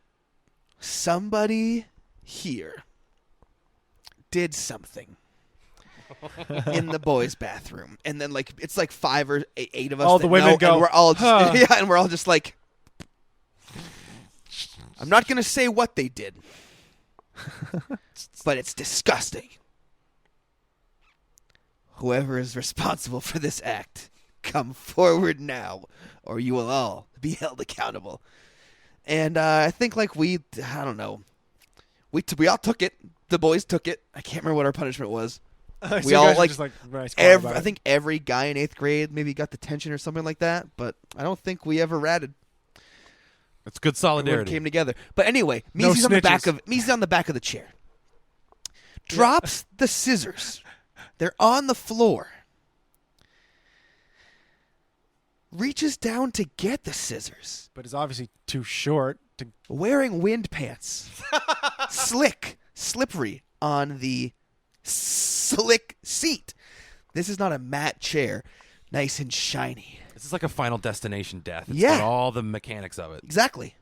somebody here did something in the boys' bathroom, and then like it's like 5 or 8 of us.
All
that
the women
know,
go,
and we're all just,
"Huh."
yeah, and we're all just like, I'm not gonna say what they did, but it's disgusting. Whoever is responsible for this act, come forward now, or you will all be held accountable. And I think like I don't know, we all took it. The boys took it. I can't remember what our punishment was.
So
We
you
all
guys are
like
just nice quiet about
I
it.
think every guy in 8th grade maybe got detention or something like that. But I don't think we ever ratted.
That's good
Everyone
solidarity.
came together. But anyway,
No
Meezy's on the back
snitches.
of Meezy's on the back of the chair. Drops the scissors. They're on the floor. Reaches down to get the scissors.
but it's obviously too short to.
Wearing wind pants. Slick, slippery on the slick seat. This is not a matte chair. Nice and shiny.
This is like a Final Destination death. It's
Yeah.
got all the mechanics of it.
Exactly.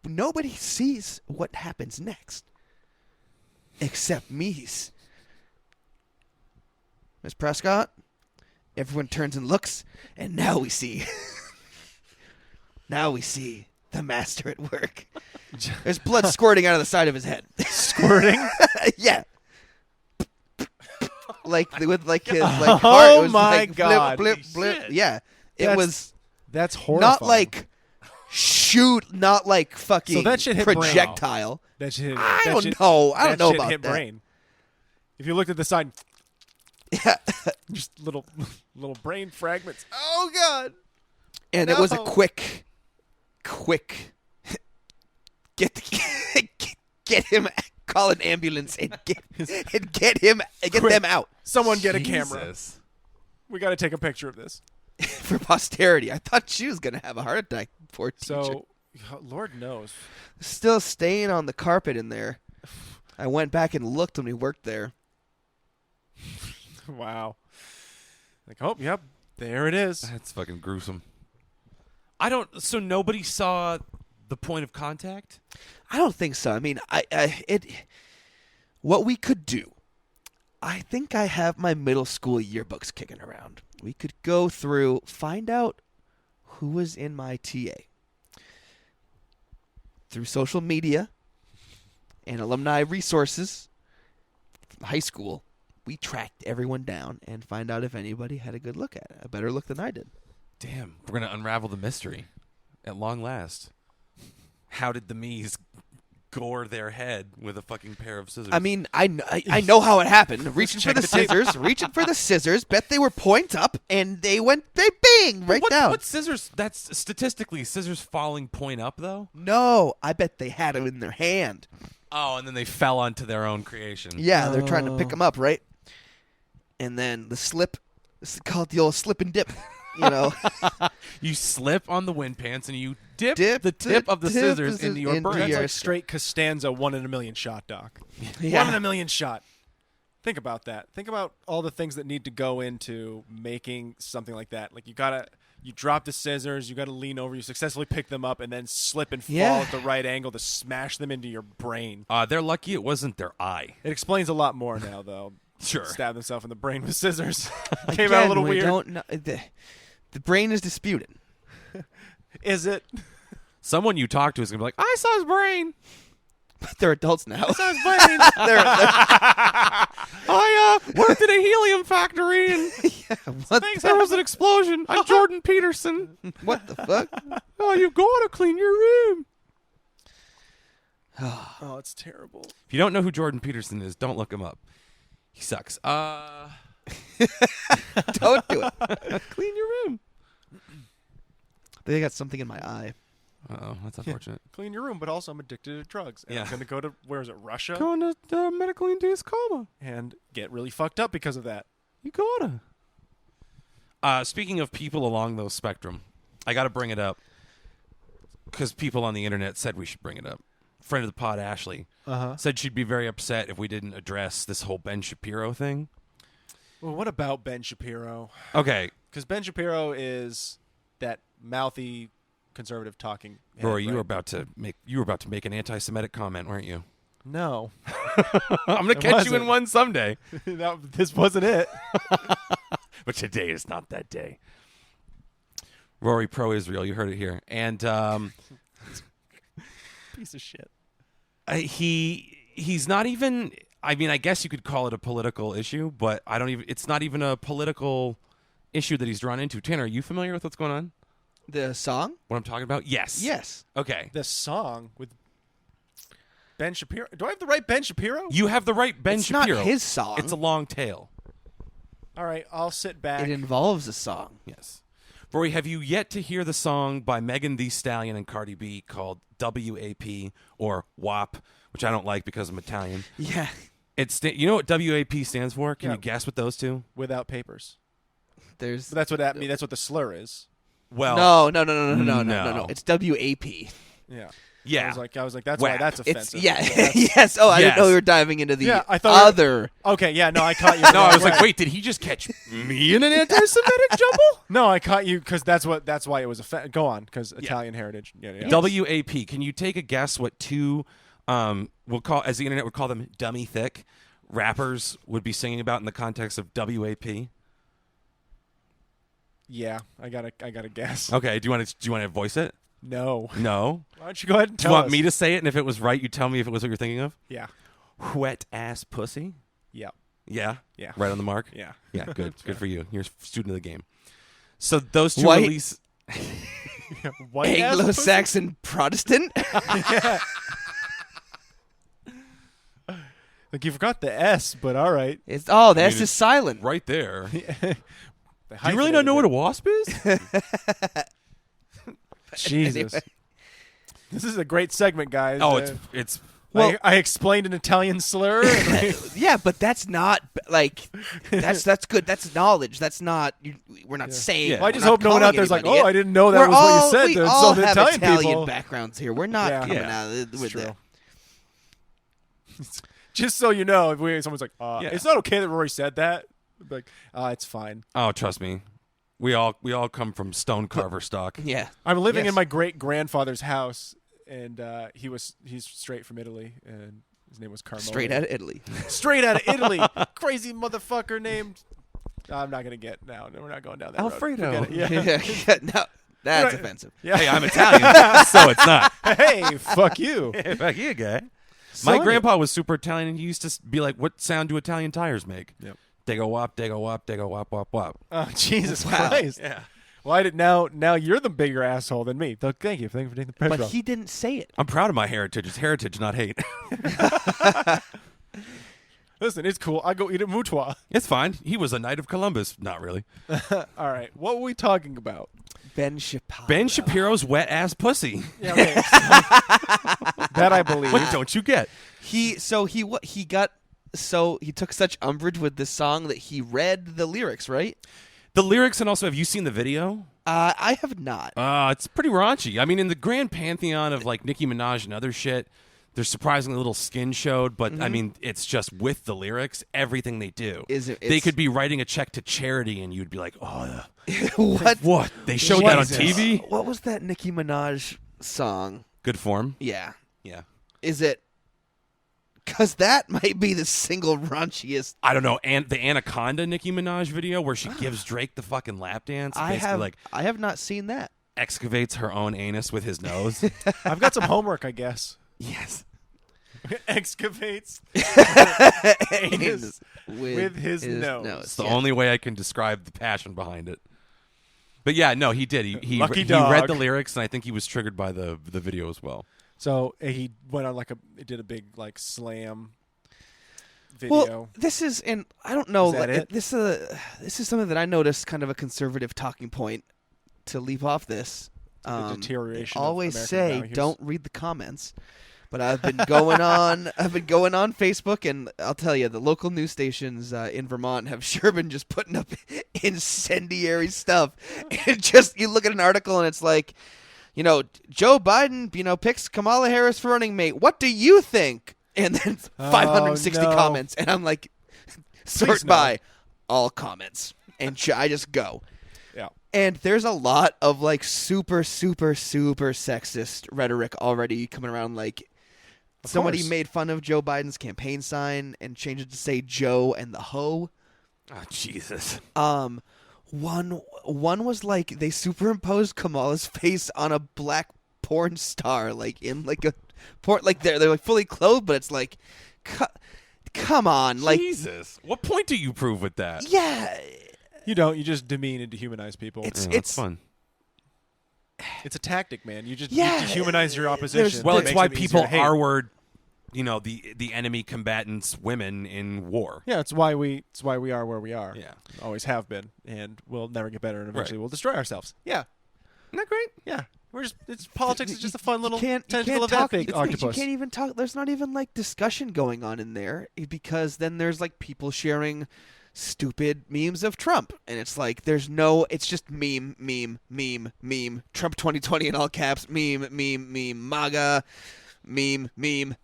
Nobody sees what happens next. Except me's. Miss Prescott, everyone turns and looks, and now we see. Now we see the master at work. There's blood squirting out of the side of his head.
Squirting?
Yeah. Like with like his like heart. It was
my
like
God.
Blip, blip, blip.
Shit.
Yeah. It
That's
was
That's horrifying.
not like shoot, not like fucking
So that shit hit brain.
projectile.
That shit.
I
that
don't
shit-
know. I don't
that
know
shit
about
hit
that.
brain. If you looked at the side,
Yeah.
just little brain fragments. Oh God!
And it was a
No.
quick get him, call an ambulance and get them out
Someone get a camera.
Jesus.
We got to take a picture of this.
for posterity. I thought she was gonna have a heart attack. Poor teacher.
So, Lord knows.
Still staying on the carpet in there. I went back and looked when we worked there.
Wow. Like, oh, yep, there it is.
That's fucking gruesome. So nobody saw the point of contact?
I don't think so. I mean, what we could do, I think I have my middle school yearbooks kicking around. We could go through, find out who was in my TA. Through social media and alumni resources, high school, we tracked everyone down and find out if anybody had a good look at it, a better look than I did.
Damn, we're gonna unravel the mystery at long last. How did the Mies gore their head with a fucking pair of scissors?
I mean, I know how it happened. Reaching for the scissors. Bet they were point up, and they went bing right down.
What scissors? That's statistically scissors falling point up though.
No, I bet they had them in their hand.
Oh, and then they fell onto their own creation.
Yeah, they're trying to pick them up, right? And then the slip, it's called the old slip and dip. You know,
you slip on the wind pants and you dip the tip of the scissors into your brain.
That's like straight Costanza 1 in a million shot, Doc.
Yeah.
1 in a million shot. Think about that. Think about all the things that need to go into making something like that. Like you drop the scissors, you got to lean over, you successfully pick them up, and then slip and fall at the right angle to smash them into your brain.
They're lucky it wasn't their eye.
It explains a lot more now, though.
Sure.
Stabbed himself in the brain with scissors. Came out a little weird.
Don't know, the brain is disputed.
Is it?
Someone you talk to is going to be like, I saw his brain.
But they're adults now.
I saw his brain.
I worked at a helium factory and there was an explosion. I'm Jordan Peterson.
What the fuck?
Oh, you gotta clean your room.
Oh, it's terrible.
If you don't know who Jordan Peterson is, don't look him up. He sucks.
Don't do it.
Clean your room.
They got something in my eye.
Uh-oh, that's unfortunate.
Clean your room, but also I'm addicted to drugs. And I'm going to go to, where is it, Russia?
Going to medically induced coma.
And get really fucked up because of that.
You gotta. Speaking of people along those spectrum, I got to bring it up because people on the internet said we should bring it up. Friend of the pod, Ashley, said she'd be very upset if we didn't address this whole Ben Shapiro thing.
Well, what about Ben Shapiro?
Okay.
Because Ben Shapiro is that mouthy conservative talking head,
Rory, you
right?
were about to make an anti-Semitic comment, weren't you?
No.
I'm gonna catch you in one someday.
This wasn't it.
But today is not that day. Rory pro-Israel, you heard it here, and
piece of shit.
He's not even. I mean, I guess you could call it a political issue, but I don't even. It's not even a political issue that he's drawn into. Tanner, are you familiar with what's going on?
The song?
What I'm talking about? Yes.
Yes.
Okay.
The song with Ben Shapiro. Do I have the right Ben Shapiro?
You have the right Ben
It's
Shapiro.
not his song.
It's a long tail.
All right, I'll sit back.
It involves a song.
Yes. Rory, have you yet to hear the song by Megan Thee Stallion and Cardi B called WAP or WAP, which I don't like because I'm Italian?
Yeah.
You know what WAP stands for? Can
Yeah.
you guess what those two?
Without papers.
There's.
But that's what that means. That's what the slur is.
Well,
No. It's WAP.
Yeah.
Yeah.
I was like, that's
WAP.
why that's
It's
offensive.
yes. Oh, I didn't know we were diving into the
I thought
other.
Okay, yeah, no, I caught you.
No, I was like, wait, did he just catch me in an anti-Semitic jumble?
No, I caught you because that's why it was Go on, because Italian heritage. Yeah.
WAP. Can you take a guess what two, we'll call, as the internet would call them, dummy thick rappers would be singing about in the context of WAP?
Yeah, I gotta guess.
Okay, do you want to voice it?
No.
No.
Why don't you go ahead and
Do
tell
you want
us?
me to say it, and if it was right, you tell me if it was what you're thinking of?
Yeah.
Wet ass pussy.
Yeah.
Yeah.
Yeah.
Right on the mark.
Yeah.
Yeah. Good. Good for you. You're a student of the game. So those two
White-
release.
White ass
Anglo-Saxon Protestant.
Like you forgot the S, but all right.
That's just silent.
Right there.
Do
Do you really not know what a wasp is?
Jesus.
Anyway.
This is a great segment, guys.
Oh, it's
Well-
I explained an Italian slur.
Yeah, but that's not like that's good. That's knowledge. That's not. We're not saying.
Yeah.
Well, I
we're
just
not
hope no one
calling
out there's like,
anybody
oh,
it.
I didn't know that
We're
was what
all-
you said.
We
to
all
some
have
Italian
Italian
people.
backgrounds here. We're not
Yeah.
coming
Yeah.
out with
It's true.
that.
Just so you know, if someone's like,
Yeah.
it's not okay that Rory said that. I'd be like, it's fine.
Oh, trust me. We all come from stone carver stock.
Yeah.
I'm living
Yes.
in my great grandfather's house, and he's straight from Italy, and his name was Carmona.
Straight out of Italy.
Straight out of Italy. Crazy motherfucker named. I'm not gonna get now. No, we're not going down that road.
Alfredo.
Forget it. Yeah.
No, that's offensive.
Yeah.
Hey, I'm Italian, so it's not.
Hey, fuck you.
Hey, fuck you, guy. My grandpa was super Italian, and he used to be like, "What sound do Italian tires make?"
Yep.
They go wop, they go wop, they go wop, wop, wop.
Oh, Jesus
Wow.
Christ.
Yeah.
Well, I did now you're the bigger asshole than me. Thank you for taking the pressure
But
off.
he didn't say it.
I'm proud of my heritage. It's heritage, not hate.
Listen, it's cool. I go eat at Moutois.
It's fine. He was a knight of Columbus. Not really.
All right. What were we talking about?
Ben Shapiro.
Ben Shapiro's wet ass pussy.
Yeah, okay. That I believe.
What don't you get?
He took such umbrage with this song that he read the lyrics, right?
The lyrics, and also, have you seen the video?
I have not.
It's pretty raunchy. I mean, in the grand pantheon of like Nicki Minaj and other shit, there's surprisingly little skin showed, but I mean, it's just with the lyrics, everything they do. They could be writing a check to charity, and you'd be like, "Oh,
What?
what? They showed that on
Jesus.
TV?
What was that Nicki Minaj song?
Good form."
Yeah.
Yeah.
Is it? Because that might be the single raunchiest.
I don't know. And the Anaconda Nicki Minaj video where she gives Drake the fucking lap dance,
I
basically
have not seen that.
excavates her own anus with his nose.
I've got some homework, I guess.
Yes.
Excavates anus with his nose.
It's the only way I can describe the passion behind it. But yeah, no, he did. He
Lucky
read
dog.
the lyrics, and I think he was triggered by the video as well.
So he went on did a big like slam video.
Well, this is, and I don't know.
Is that it?
This is something that I noticed, kind of a conservative talking point to leave off this.
The deterioration.
They always
of American
say
values.
don't read the comments, but I've been going on. I've been going on Facebook, and I'll tell you, the local news stations in Vermont have sure been just putting up incendiary stuff. And just you look at an article, and it's like, Joe Biden, picks Kamala Harris for running mate. What do you think? And then 560
no.
comments, and I'm like, sort
no.
by all comments, and I just go.
Yeah.
And there's a lot of like super, super, super sexist rhetoric already coming around. Like somebody
course.
made fun of Joe Biden's campaign sign and changed it to say Joe and the hoe.
Oh, Jesus.
One was like they superimposed Kamala's face on a black porn star, like in like a porn, like they're like fully clothed, but it's like, come on, like
Jesus. What point do you prove with that?
yeah.
You don't. You just demean and dehumanize people.
It's fun.
It's a tactic, man. You just
Yeah.
you dehumanize your opposition.
Well,
It
it's
makes
why
them easier
people
to hate.
are word, the enemy combatants women in war.
Yeah, it's why we are where we are.
Yeah.
Always have been, and we'll never get better, and eventually
Right.
we'll destroy ourselves. Yeah.
Isn't that great?
Yeah. Politics is just a fun little
You can't
tentacle of
talk,
that big
you
octopus.
can't even talk. There's not even like discussion going on in there because then there's like people sharing stupid memes of Trump, and it's like it's just meme, Trump 2020 in all caps, meme, MAGA, meme.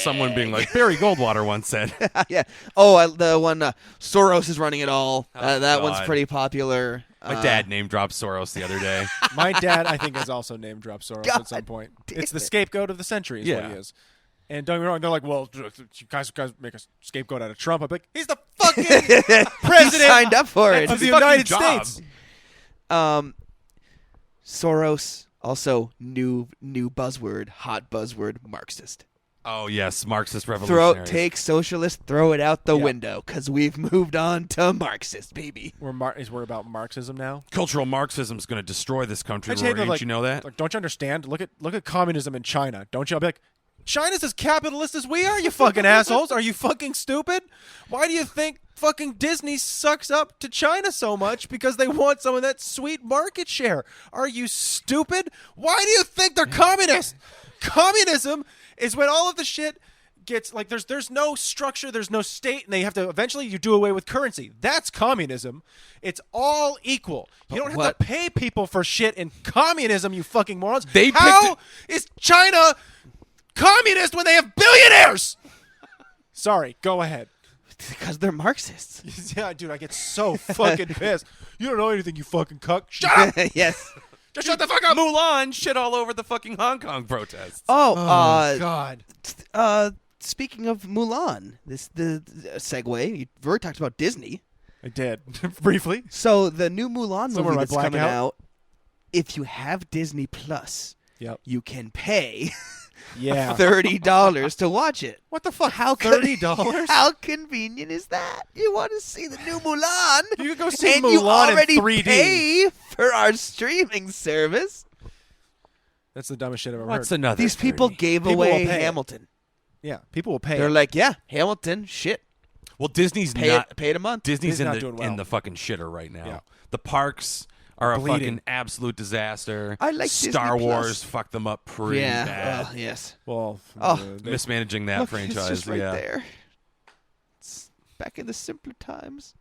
Someone being like, Barry Goldwater once said.
Yeah. Oh, the one Soros is running it all.
Oh,
that one's
God.
pretty popular.
My dad name dropped Soros the other day.
My dad, I think, has also name dropped Soros
God
at some point.
damn
It's the
it.
scapegoat of the century, is what
Yeah.
he is. And don't get me wrong, they're like, well, you guys make a scapegoat out of Trump. I'm like, he's the fucking
He
president
signed up for it.
of the
his fucking
United
job.
States.
Soros, also new buzzword, hot buzzword, Marxist.
Oh, yes, Marxist revolutionaries.
Take socialist, throw it out the
Yeah.
window, because we've moved on to Marxist, baby.
We're about Marxism now.
Cultural Marxism is going to destroy this country,
I just
Rory.
hate that,
Didn't you know that?
Like, don't you understand? Look at communism in China. Don't you? I'll be like, China's as capitalist as we are, you fucking assholes. Are you fucking stupid? Why do you think fucking Disney sucks up to China so much? Because they want some of that sweet market share. Are you stupid? Why do you think they're communist? Communism is when all of the shit gets like there's no structure, there's no state, and they have to eventually you do away with currency. That's communism. It's all equal. You don't have
what-
to pay people for shit in communism, you fucking morons.
They
How
picked
is China communist when they have billionaires? Sorry, go ahead.
Because they're Marxists.
Yeah, dude, I get so fucking pissed. You don't know anything, you fucking cuck. Shut up!
Yes.
Just shut the fuck up!
Mulan shit all over the fucking Hong Kong protests.
Oh,
God.
speaking of Mulan, the segue, you've already talked about Disney.
I did. Briefly.
So the new Mulan
Somewhere
movie
I
that's coming
black out.
out, if you have Disney Plus,
Yep.
you can pay
Yeah.
$30 to watch it.
What the fuck?
How
$30?
How convenient is that? You want to see the new Mulan?
You could go see
and
Mulan
you already
in 3D.
pay for our streaming service.
That's the dumbest shit I've ever
What's
heard.
another?
These people
30?
gave
People
away
will pay it.
Hamilton.
Yeah, people will pay.
They're
it.
like, yeah, Hamilton, shit.
Well, Disney's
Pay
not.
it a month.
Disney's
Disney's
in
not
the
doing well.
in the fucking shitter right now.
Yeah.
The parks are a
Bleeding.
fucking absolute disaster.
I like
Star
Disney
Wars
Plus.
fucked them up pretty
Yeah,
bad.
well, yes.
Well,
Oh.
they-
Mismanaging that
Look,
franchise.
it's just right
yeah.
there. It's back in the simpler times.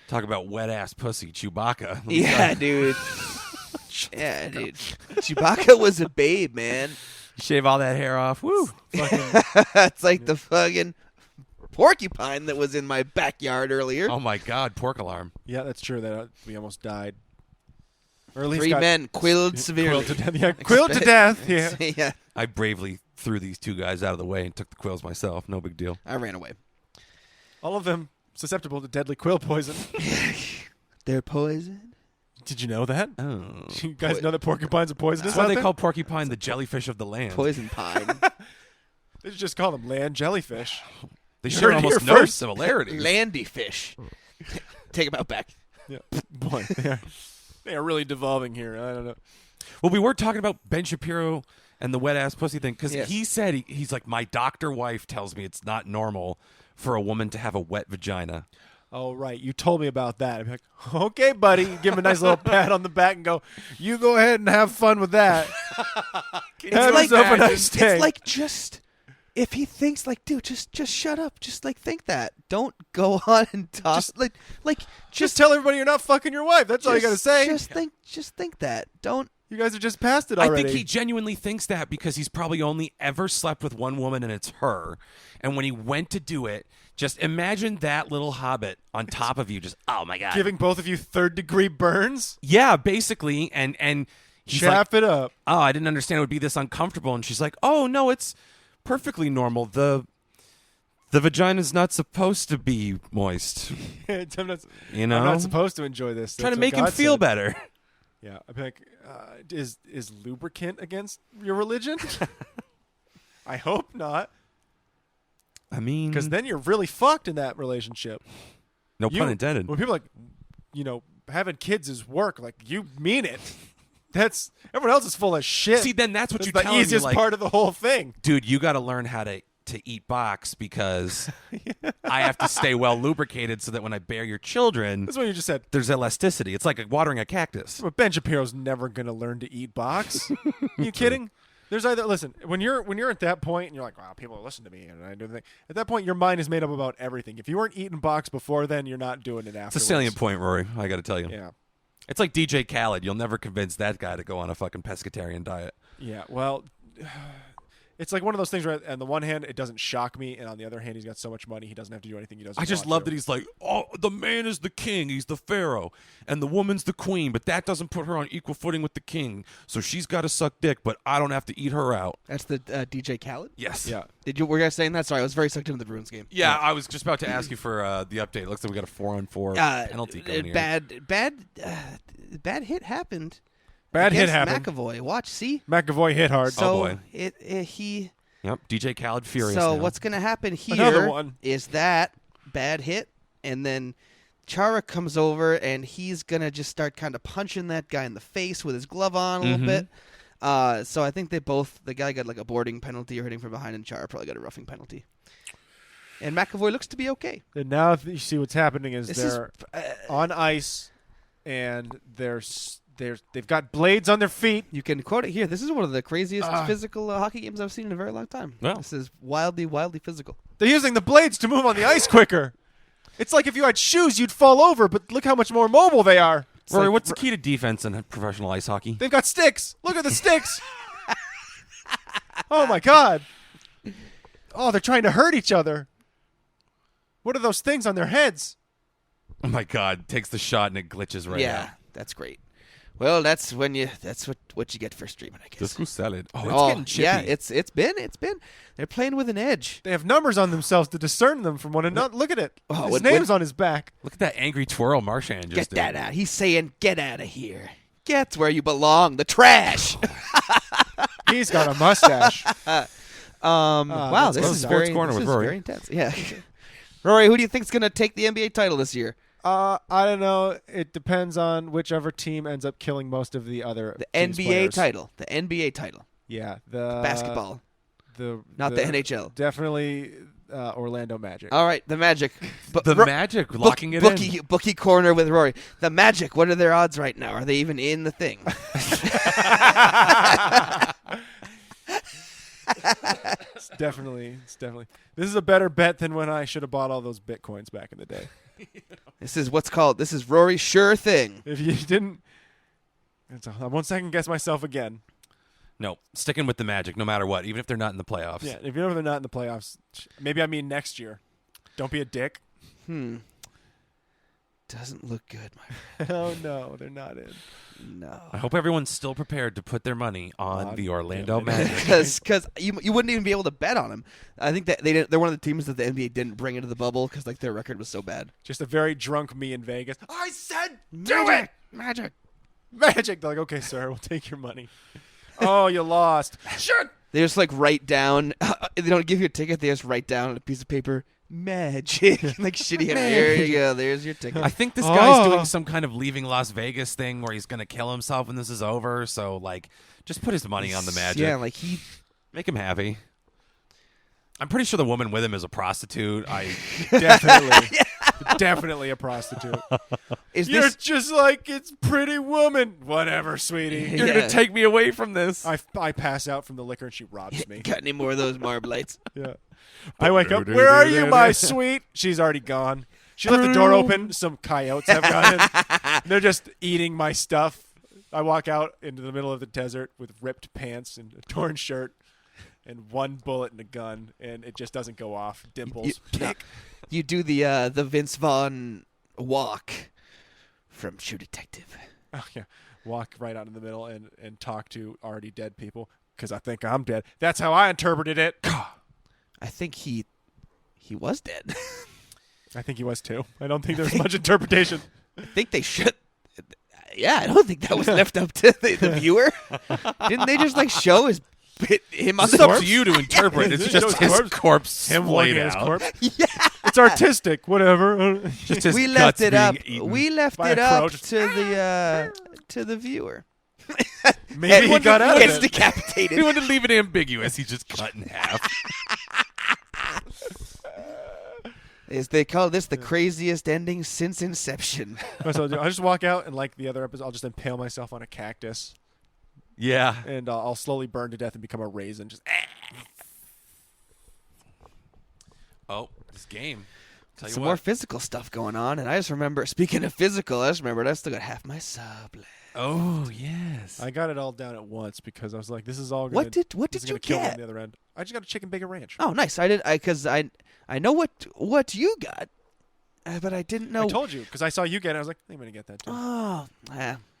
Talk about wet ass pussy, Chewbacca.
Yeah, dude. Yeah, dude. Chewbacca was a babe, man.
Shave all that hair off. Woo.
It's like the fucking porcupine that was in my backyard earlier.
Oh my God, pork alarm.
yeah, that's true. That we almost died. Or at least
3
got
men quilled severely.
quilled to death. Yeah, quilled to death. Yeah.
Yeah,
I bravely threw these two guys out of the way and took the quills myself. No big deal.
I ran away.
All of them susceptible to deadly quill poison.
They're poison.
Did you know that?
Oh.
You guys know that porcupines are poisonous?
That's why
out
they
there?
call porcupine the jellyfish of the land.
Poison pine.
They should just call them land jellyfish.
They
You
share
heard it
almost
here
no
first.
similarities.
Landy fish. Take them out back.
Yeah, boy, they are really devolving here. I don't know.
Well, we were talking about Ben Shapiro and the wet ass pussy thing because
Yes.
he said he's like, my doctor wife tells me it's not normal for a woman to have a wet vagina.
Oh, right. You told me about that. I'd be like, okay, buddy. Give him a nice little pat on the back and go, you go ahead and have fun with that. Have
like-
yourself a nice day.
It's like just if he thinks like, dude, just shut up. Just like think that. Don't go on and talk.
Just tell everybody you're not fucking your wife. That's all you got to say.
Just think that. Don't.
You guys are just past it
I
already.
think he genuinely thinks that because he's probably only ever slept with one woman and it's her. And when he went to do it, just imagine that little hobbit on top of you. Just, oh my God.
Giving both of you third-degree burns.
Yeah, basically. And he's like,
Chaff it up.
oh, I didn't understand it would be this uncomfortable. And she's like, oh, no, it's perfectly normal. The vagina's not supposed to be moist.
I'm not,
You know?
I'm not supposed to enjoy this.
Trying
That's
to
what
make him
God
feel
said.
better.
Yeah. I'd be like, is lubricant against your religion? I hope not.
I mean,
Because then you're really fucked in that relationship.
no
You-
pun intended.
When people are like, having kids is work. Like, you mean it. That's everyone else is full of shit.
See, then that's what
That's
you
the
tell him. You're
easiest
like,
part of the whole thing.
dude, you got to learn how to eat box because I have to stay well lubricated so that when I bear your children,
That's what you just said.
there's elasticity. It's like watering a cactus.
But Ben Shapiro's never gonna learn to eat box. You kidding? There's either listen when you're at that point and you're like, wow, people listen to me and I do the thing. At that point, your mind is made up about everything. If you weren't eating box before then, you're not doing it afterwards.
It's a salient point, Rory. I got to tell you.
Yeah,
It's like DJ Khaled. You'll never convince that guy to go on a fucking pescatarian diet.
yeah. Well, it's like one of those things where, on the one hand, it doesn't shock me, and on the other hand, he's got so much money, he doesn't have to do anything he doesn't.
I just
want
love
to.
that he's like, oh, the man is the king. He's the pharaoh. And the woman's the queen. But that doesn't put her on equal footing with the king. So she's got to suck dick, but I don't have to eat her out.
That's the DJ Khaled.
Yes.
Yeah.
Were you guys saying that? Sorry, I was very sucked into the Bruins game.
Yeah, I was just about to ask you for the update. It looks like we got a 4-on-4 penalty coming here.
Bad hit happened.
Bad hit
against
happened.
McAvoy. Watch, see.
McAvoy hit hard.
So
boy.
he.
Yep, DJ Khaled furious
So
now.
what's going to happen
Another
here
one.
is that bad hit, and then Chara comes over, and he's going to just start kind of punching that guy in the face with his glove on a little bit. So I think the guy got like a boarding penalty or hitting from behind, and Chara probably got a roughing penalty. And McAvoy looks to be okay.
And now you see what's happening is
This
they're
is,
on ice, and they've got blades on their feet.
you can quote it here. This is one of the craziest physical hockey games I've seen in a very long time.
Well.
This is wildly, wildly physical.
They're using the blades to move on the ice quicker. It's like if you had shoes, you'd fall over, but look how much more mobile they are. It's
Rory,
like-
what's the key to defense in professional ice hockey?
They've got sticks. Look at the sticks. Oh, my God. Oh, they're trying to hurt each other. What are those things on their heads?
Oh, my God. Takes the shot and it glitches right
Yeah,
out.
that's great. Well, that's what you get for streaming, I guess.
Disco salad. Oh, it's getting chippy.
Yeah, it's been. They're playing with an edge.
They have numbers on themselves to discern them from one another. Look at it.
Oh,
His
when-
name's on his back.
Look at that angry twirl Marchand just
Get
did.
that out. He's saying, "Get out of here." Get where you belong, the trash.
He's got a mustache.
Wow, this is
Sports
very,
Corner
this
with
is
Rory.
very intense. Yeah. Rory, who do you think's going to take the NBA title this year?
I don't know. It depends on whichever team ends up killing most of the other
The
team's
NBA
players.
title. The NBA title.
Yeah, the
Basketball. Not
the
the NHL.
Definitely Orlando Magic.
All right, the Magic.
The Magic locking it in.
Bookie corner with Rory. The Magic, what are their odds right now? Are they even in the thing?
It's definitely. This is a better bet than when I should have bought all those Bitcoins back in the day.
This is Rory's sure thing.
If you didn't, I won't second guess myself again.
No, sticking with the Magic no matter what, even if they're not in the playoffs.
Yeah, if they're not in the playoffs, maybe I mean next year. Don't be a dick.
Doesn't look good, my friend.
Oh no, they're not in.
No.
I hope everyone's still prepared to put their money on the Orlando Magic.
Because you wouldn't even be able to bet on them. I think that they're one of the teams that the NBA didn't bring into the bubble because like their record was so bad.
Just a very drunk me in Vegas. I said,
Magic, Magic.
Magic. They're like, okay, sir, we'll take your money. Oh, you lost. Shit.
They just like write down. They don't give you a ticket. They just write down on a piece of paper. Magic. Like shitty. There you go. There's your ticket.
I think this guy's doing some kind of leaving Las Vegas thing where he's going to kill himself when this is over. So, like, just put his money on the Magic.
Yeah, like
Make him happy. I'm pretty sure the woman with him is a prostitute.
Definitely a prostitute.
You're
just like it's Pretty Woman. Whatever, sweetie.
You're going to take me away from this.
I pass out from the liquor and she robs me.
Got any more of those Marblites?
Yeah. I wake up. Where are you, my sweet? She's already gone. She left the door open. Some coyotes have gone in. They're just eating my stuff. I walk out into the middle of the desert with ripped pants and a torn shirt and one bullet and a gun, and it just doesn't go off. Dimples.
You do the Vince Vaughn walk from True Detective.
Oh, yeah. Walk right out in the middle and talk to already dead people because I think I'm dead. That's how I interpreted it.
I think he was dead.
I think he was too. I don't think there's much interpretation.
I think they should. Yeah, I don't think that was left up to the viewer. Didn't they just like show him on
It's
the
up
corpse?
to you to interpret. It's just his corpse
Him
laid
looking at his
out.
corpse.
Yeah.
It's artistic. Whatever.
Just his
We
guts
left it
being
up.
eaten.
We left
by
it
a
up
crow.
to the viewer.
Maybe he got out of
Gets
it.
decapitated.
He wanted to leave it ambiguous. He just cut in half.
They call this the craziest ending since Inception.
So I just walk out and like the other episode, I'll just impale myself on a cactus
Yeah.
and I'll slowly burn to death and become a raisin. Just
Oh, this game. Tell you
Some
what.
more physical stuff going on, and I just remember. Speaking of physical, I just remembered I still got half my sub left.
Oh, yes.
I got it all down at once because I was like, this is all.
What did
this is
you
gonna kill me
get?
on the other end. I just got a chicken bacon ranch.
Oh, nice. Because I know what you got, but I didn't know.
I told you because I saw you get it. I was like, I'm gonna get that too.
Oh,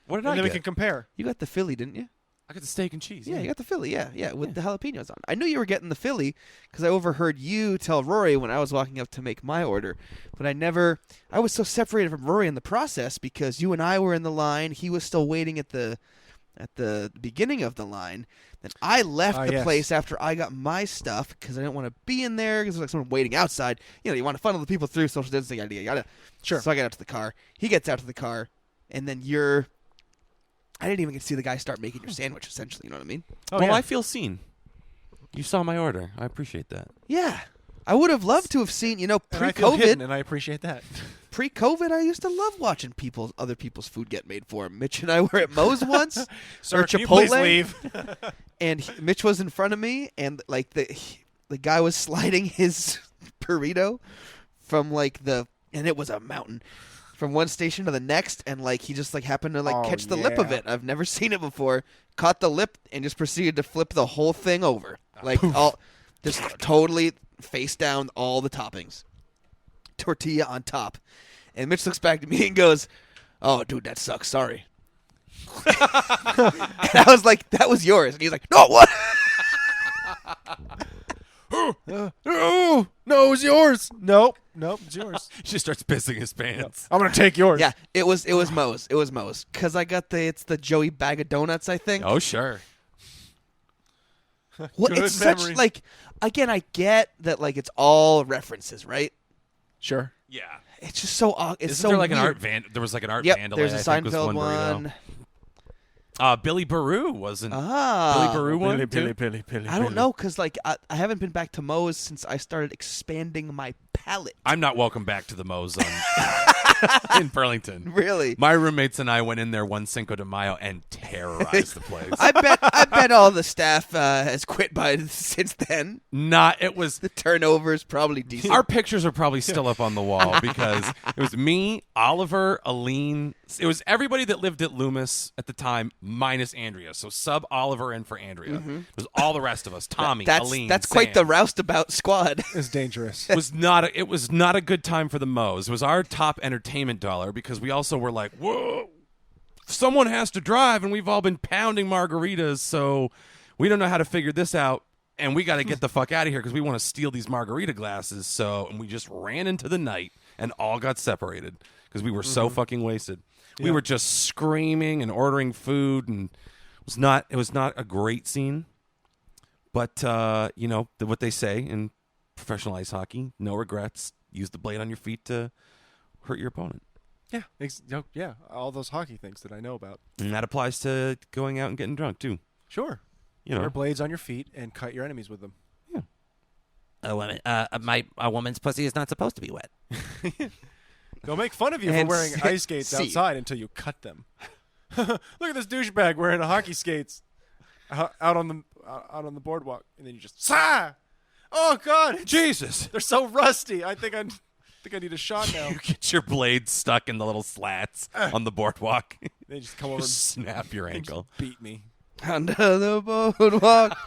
What did
and
I
then we
get?
can compare.
you got the Philly, didn't you?
I got the steak and cheese.
Yeah, you got the Philly. Yeah, with the jalapenos on. I knew you were getting the Philly because I overheard you tell Rory when I was walking up to make my order, but I was so separated from Rory in the process because you and I were in the line. He was still waiting at the beginning of the line. Then I left the place after I got my stuff because I didn't want to be in there because there's like someone waiting outside. You know, you want to funnel the people through social distancing idea.
Sure.
So I get out to the car. He gets out to the car, and then I didn't even get to see the guy start making your sandwich, essentially. You know what I mean?
Oh,
well,
yeah.
I feel seen. You saw my order. I appreciate that.
Yeah. I would have loved to have seen,
And I feel hidden,
pre-COVID.
and I appreciate that.
Pre-COVID, I used to love watching other people's food get made for him. Mitch and I were at Moe's once,
Sir,
or
can you please
Chipotle,
leave?
and Mitch was in front of me, and like the guy was sliding his burrito from and it was a mountain. From one station to the next, and like he just like happened to catch the lip of it. I've never seen it before. Caught the lip and just proceeded to flip the whole thing over, just totally face down all the toppings, tortilla on top. And Mitch looks back at me and goes, "Oh, dude, that sucks. Sorry." And I was like, "That was yours," and he's like, "No, what?"
Oh, no, it's yours. Nope, it's yours.
She starts pissing his pants.
I'm gonna take yours.
Yeah, it was Moe's. It was Moe's because I got it's the Joey bag of donuts. I think.
Oh, sure.
What
Good
it's such
memory.
like again. I get that like it's all references, right?
Sure.
Yeah.
It's just so it's
Isn't
so
there like
weird.
an art there was like an art
Yep,
vandal.
there's a
I think was
Seinfeld
burrito. Billy Baru wasn't.
Ah,
Billy Baru one too?
Pilly.
I don't know because like I haven't been back to Moe's since I started expanding my palate.
I'm not welcome back to the Moe's in Burlington.
Really?
My roommates and I went in there one Cinco de Mayo and terrorized the place.
I bet all the staff has quit by since then.
It was.
The turnover is probably decent.
Our pictures are probably still up on the wall because it was me, Oliver, Aline. It was everybody that lived at Loomis at the time, minus Andrea. So sub Oliver in for Andrea. It was all the rest of us. Tommy, Aline,
that's quite the
Sam.
roustabout squad.
It's dangerous.
It was not a good time for the Moe's. It was our top entertainment dollar because we also were like, whoa, someone has to drive, and we've all been pounding margaritas, so we don't know how to figure this out, and we got to get the fuck out of here because we want to steal these margarita glasses. And we just ran into the night and all got separated because we were so fucking wasted. We
Yeah.
were just screaming and ordering food, and it was not a great scene. But what they say in professional ice hockey: no regrets. Use the blade on your feet to hurt your opponent.
Yeah. Yeah. All those hockey things that I know about.
And that applies to going out and getting drunk too.
Sure.
You know,
Wear blades on your feet and cut your enemies with them.
A woman's pussy is not supposed to be wet.
They'll make fun of you for
And
wearing ice skates
see.
outside until you cut them. Look at this douchebag wearing hockey skates out on the boardwalk, and then you just oh God,
Jesus.
they're so rusty. I think I need a shot now.
You get your blade stuck in the little slats on the boardwalk.
They just come over
Just snap your
and
ankle.
just beat me.
Under the boardwalk.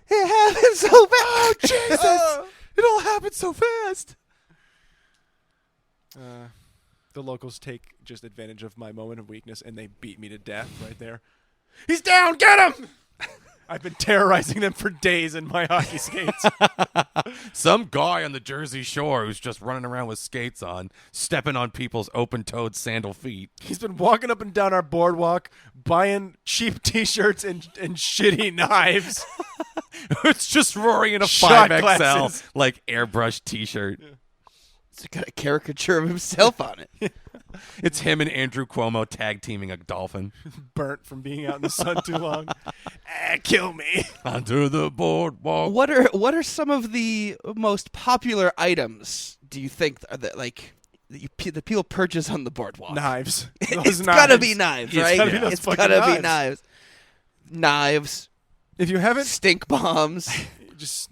It happened so fast. Oh,
Jesus! It all happened so fast.
The locals take just advantage of my moment of weakness, and they beat me to death right there. He's down! Get him! I've been terrorizing them for days in my hockey skates.
Some guy on the Jersey Shore who's just running around with skates on, stepping on people's open-toed sandal feet.
He's been walking up and down our boardwalk, buying cheap T-shirts and shitty knives.
It's just Rory in a
Shot
5XL,
glasses.
like airbrush T-shirt.
It's got a caricature of himself on it.
It's him and Andrew Cuomo tag teaming a dolphin.
Burnt from being out in the sun too long. Kill me.
Under the boardwalk.
What are some of the most popular items? Do you think that people purchase on the boardwalk?
Knives.
It's gotta be knives,
It's
right?
gotta be those
It's
fucking
gotta be
knives.
knives. Knives,
If you haven't,
stink bombs,
just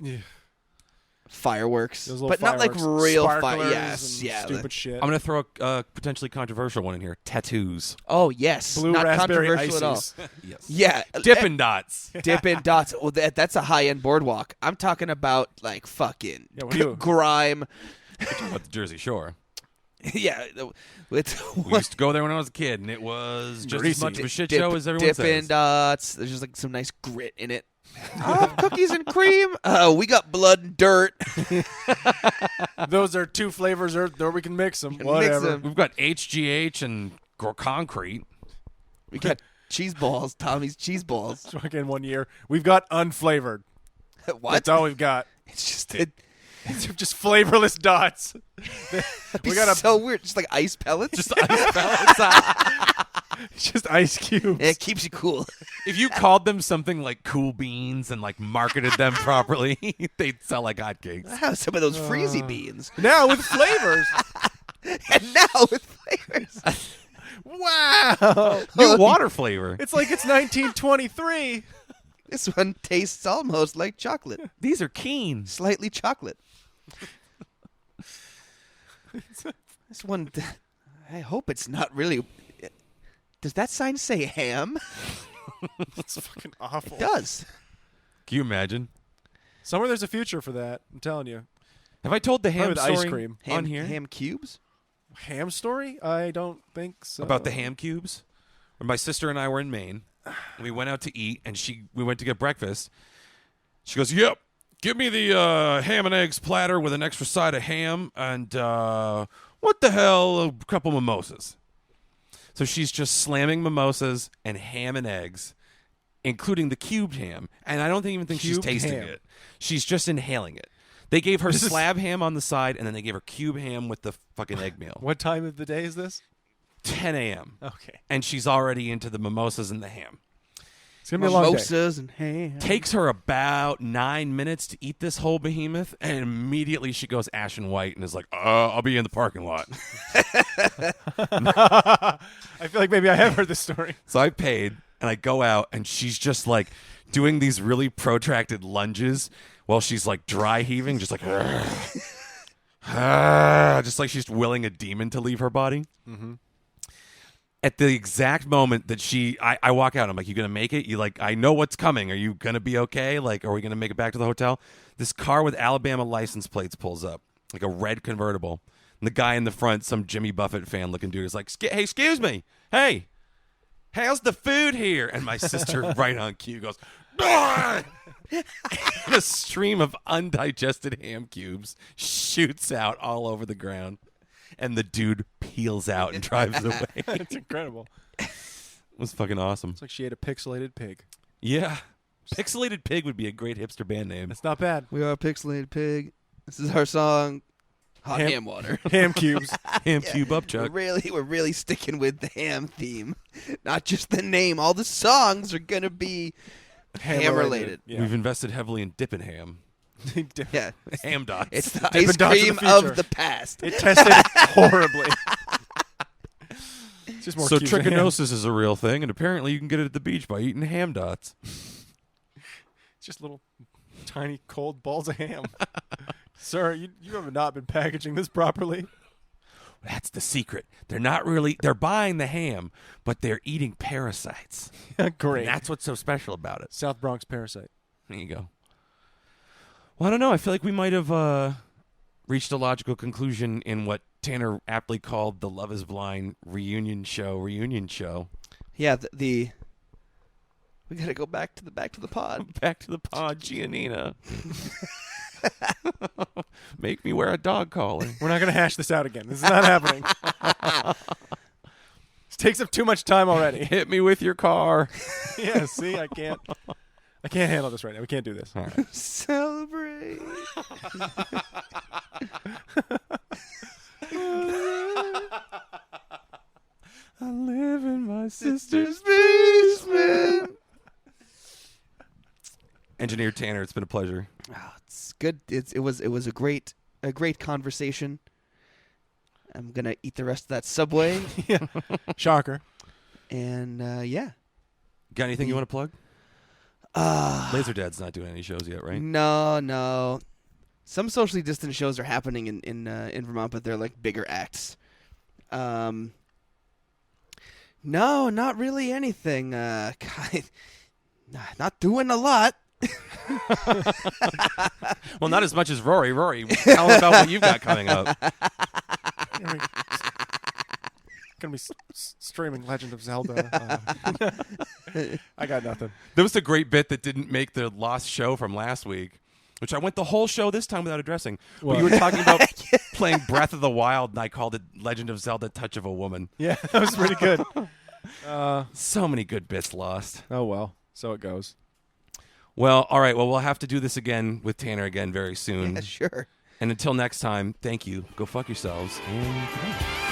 fireworks,
those little
but not like
fireworks,
real
sparklers
Yes,
and
yeah.
stupid shit.
I'm going to throw a potentially controversial one in here. Tattoos.
Oh yes,
Blue
not
raspberry
controversial at all.
ices.
Yes.
Yeah,
Dippin' Dots.
Dippin' Dots. Well, that's a high-end boardwalk. I'm talking about like fucking
Yeah, what do you-
grime.
At the Jersey Shore.
Yeah, it's
We used to go there when I was a kid, and it was just as
Greasy.
much of a shit show as everyone
Dippin'
says.
Dots. There's just like some nice grit in it. Cookies and cream. We got blood and dirt.
Those are two flavors, or we can mix them.
Mix
Whatever.
'em.
We've got HGH and concrete.
We got cheese balls. Tommy's cheese balls.
Fucking 1 year. We've got unflavored.
What?
That's all we've got.
It's just
It's just flavorless dots.
we got so weird. Just like ice pellets.
Just ice pellets.
It's just ice cubes.
It keeps you cool.
If you called them something like Cool Beans and like marketed them properly, they'd sell like hotcakes.
I have some of those freezy beans.
Now with flavors.
And now with flavors.
Wow.
New water flavor.
It's like it's 1923.
This one tastes almost like chocolate.
These are keen.
Slightly chocolate. This one, I hope it's not really. Does that sign say ham?
It's fucking awful.
It does.
Can you imagine?
Somewhere there's a future for that. I'm telling you.
Have I told the ham
with
story
ice cream.
on here
Ham cubes?
Ham story? I don't think so.
about the ham cubes? When my sister and I were in Maine, we went out to eat, and we went to get breakfast. She goes, "Yep, give me the ham and eggs platter with an extra side of ham and what the hell, a couple mimosas. So she's just slamming mimosas and ham and eggs, including the cubed ham. And I don't even think she's
Cubed
tasting
ham.
it. She's just inhaling it. They gave her slab ham on the side, and then they gave her cube ham with the fucking egg meal.
What time of the day is this?
10 a.m.
Okay.
And she's already into the mimosas and the ham.
It's going to be a long day.
Mimosas and ham.
Takes her about 9 minutes to eat this whole behemoth, and immediately she goes ashen white and is like, I'll be in the parking lot.
I feel like maybe I have heard this story.
So I paid, and I go out, and she's just like doing these really protracted lunges while she's like dry heaving, just like, just like she's willing a demon to leave her body.
Mm-hmm.
At the exact moment that I walk out, I'm like, you going to make it? You like, I know what's coming. Are you going to be okay? Like, are we going to make it back to the hotel? This car with Alabama license plates pulls up, like a red convertible. And the guy in the front, some Jimmy Buffett fan looking dude, is like, hey, excuse me. Hey, how's the food here? And my sister right on cue goes, and a stream of undigested ham cubes shoots out all over the ground. And the dude peels out and drives away.
It's incredible.
It was fucking awesome.
It's like she ate a pixelated pig.
Yeah. Pixelated Pig would be a great hipster band name.
It's not bad.
We are a Pixelated Pig. This is our song, Hot Ham Water.
Ham cubes.
Ham cube up, Chuck.
We're really sticking with the ham theme, not just the name. All the songs are gonna be ham related.
Yeah.
We've invested heavily in Dippin' Ham.
Yeah,
Ham dots.
it's the
Dippin'
ice
Dots
cream
of the future.
of the past.
It tested horribly. It's just more
So
cubes of ham.
trichinosis is a real thing, and apparently you can get it at the beach by eating ham dots.
It's just little tiny cold balls of ham. Sir, you have not been packaging this properly.
That's the secret. They're buying the ham, but they're eating parasites.
Great.
And that's what's so special about it.
South Bronx parasite.
There you go. Well, I don't know. I feel like we might have reached a logical conclusion in what Tanner aptly called the Love is Blind reunion show.
Yeah, we gotta go back to the pod.
Back to the pod, Giannina. Make me wear a dog collar.
We're not going to hash this out again. This is not happening. This takes up too much time already.
Hit me with your car.
Yeah, see, I can't handle this right now. We can't do this.
All right.
Celebrate.
I live in my sister's
basement.
Engineer Tanner, it's been a pleasure.
Oh, it's good. It was a great conversation. I'm gonna eat the rest of that Subway,
Yeah. Shocker.
and yeah.
Got anything you want to plug? Laserdad's not doing any shows yet, right?
No. Some socially distant shows are happening in Vermont, but they're like bigger acts. No, not really anything. Not doing a lot.
Well, not as much as Rory. Rory, tell us about what you've got coming up.
Gonna be streaming Legend of Zelda. I got nothing.
There was a great bit that didn't make the lost show from last week, which I went the whole show this time without addressing.
What?
But you were talking about playing Breath of the Wild, and I called it Legend of Zelda Touch of a Woman.
Yeah, that was pretty good.
So many good bits lost.
Oh well, so it goes.
Well, all right. Well, we'll have to do this again with Tanner again very soon.
Yeah, sure.
And until next time, thank you. Go fuck yourselves. And goodbye.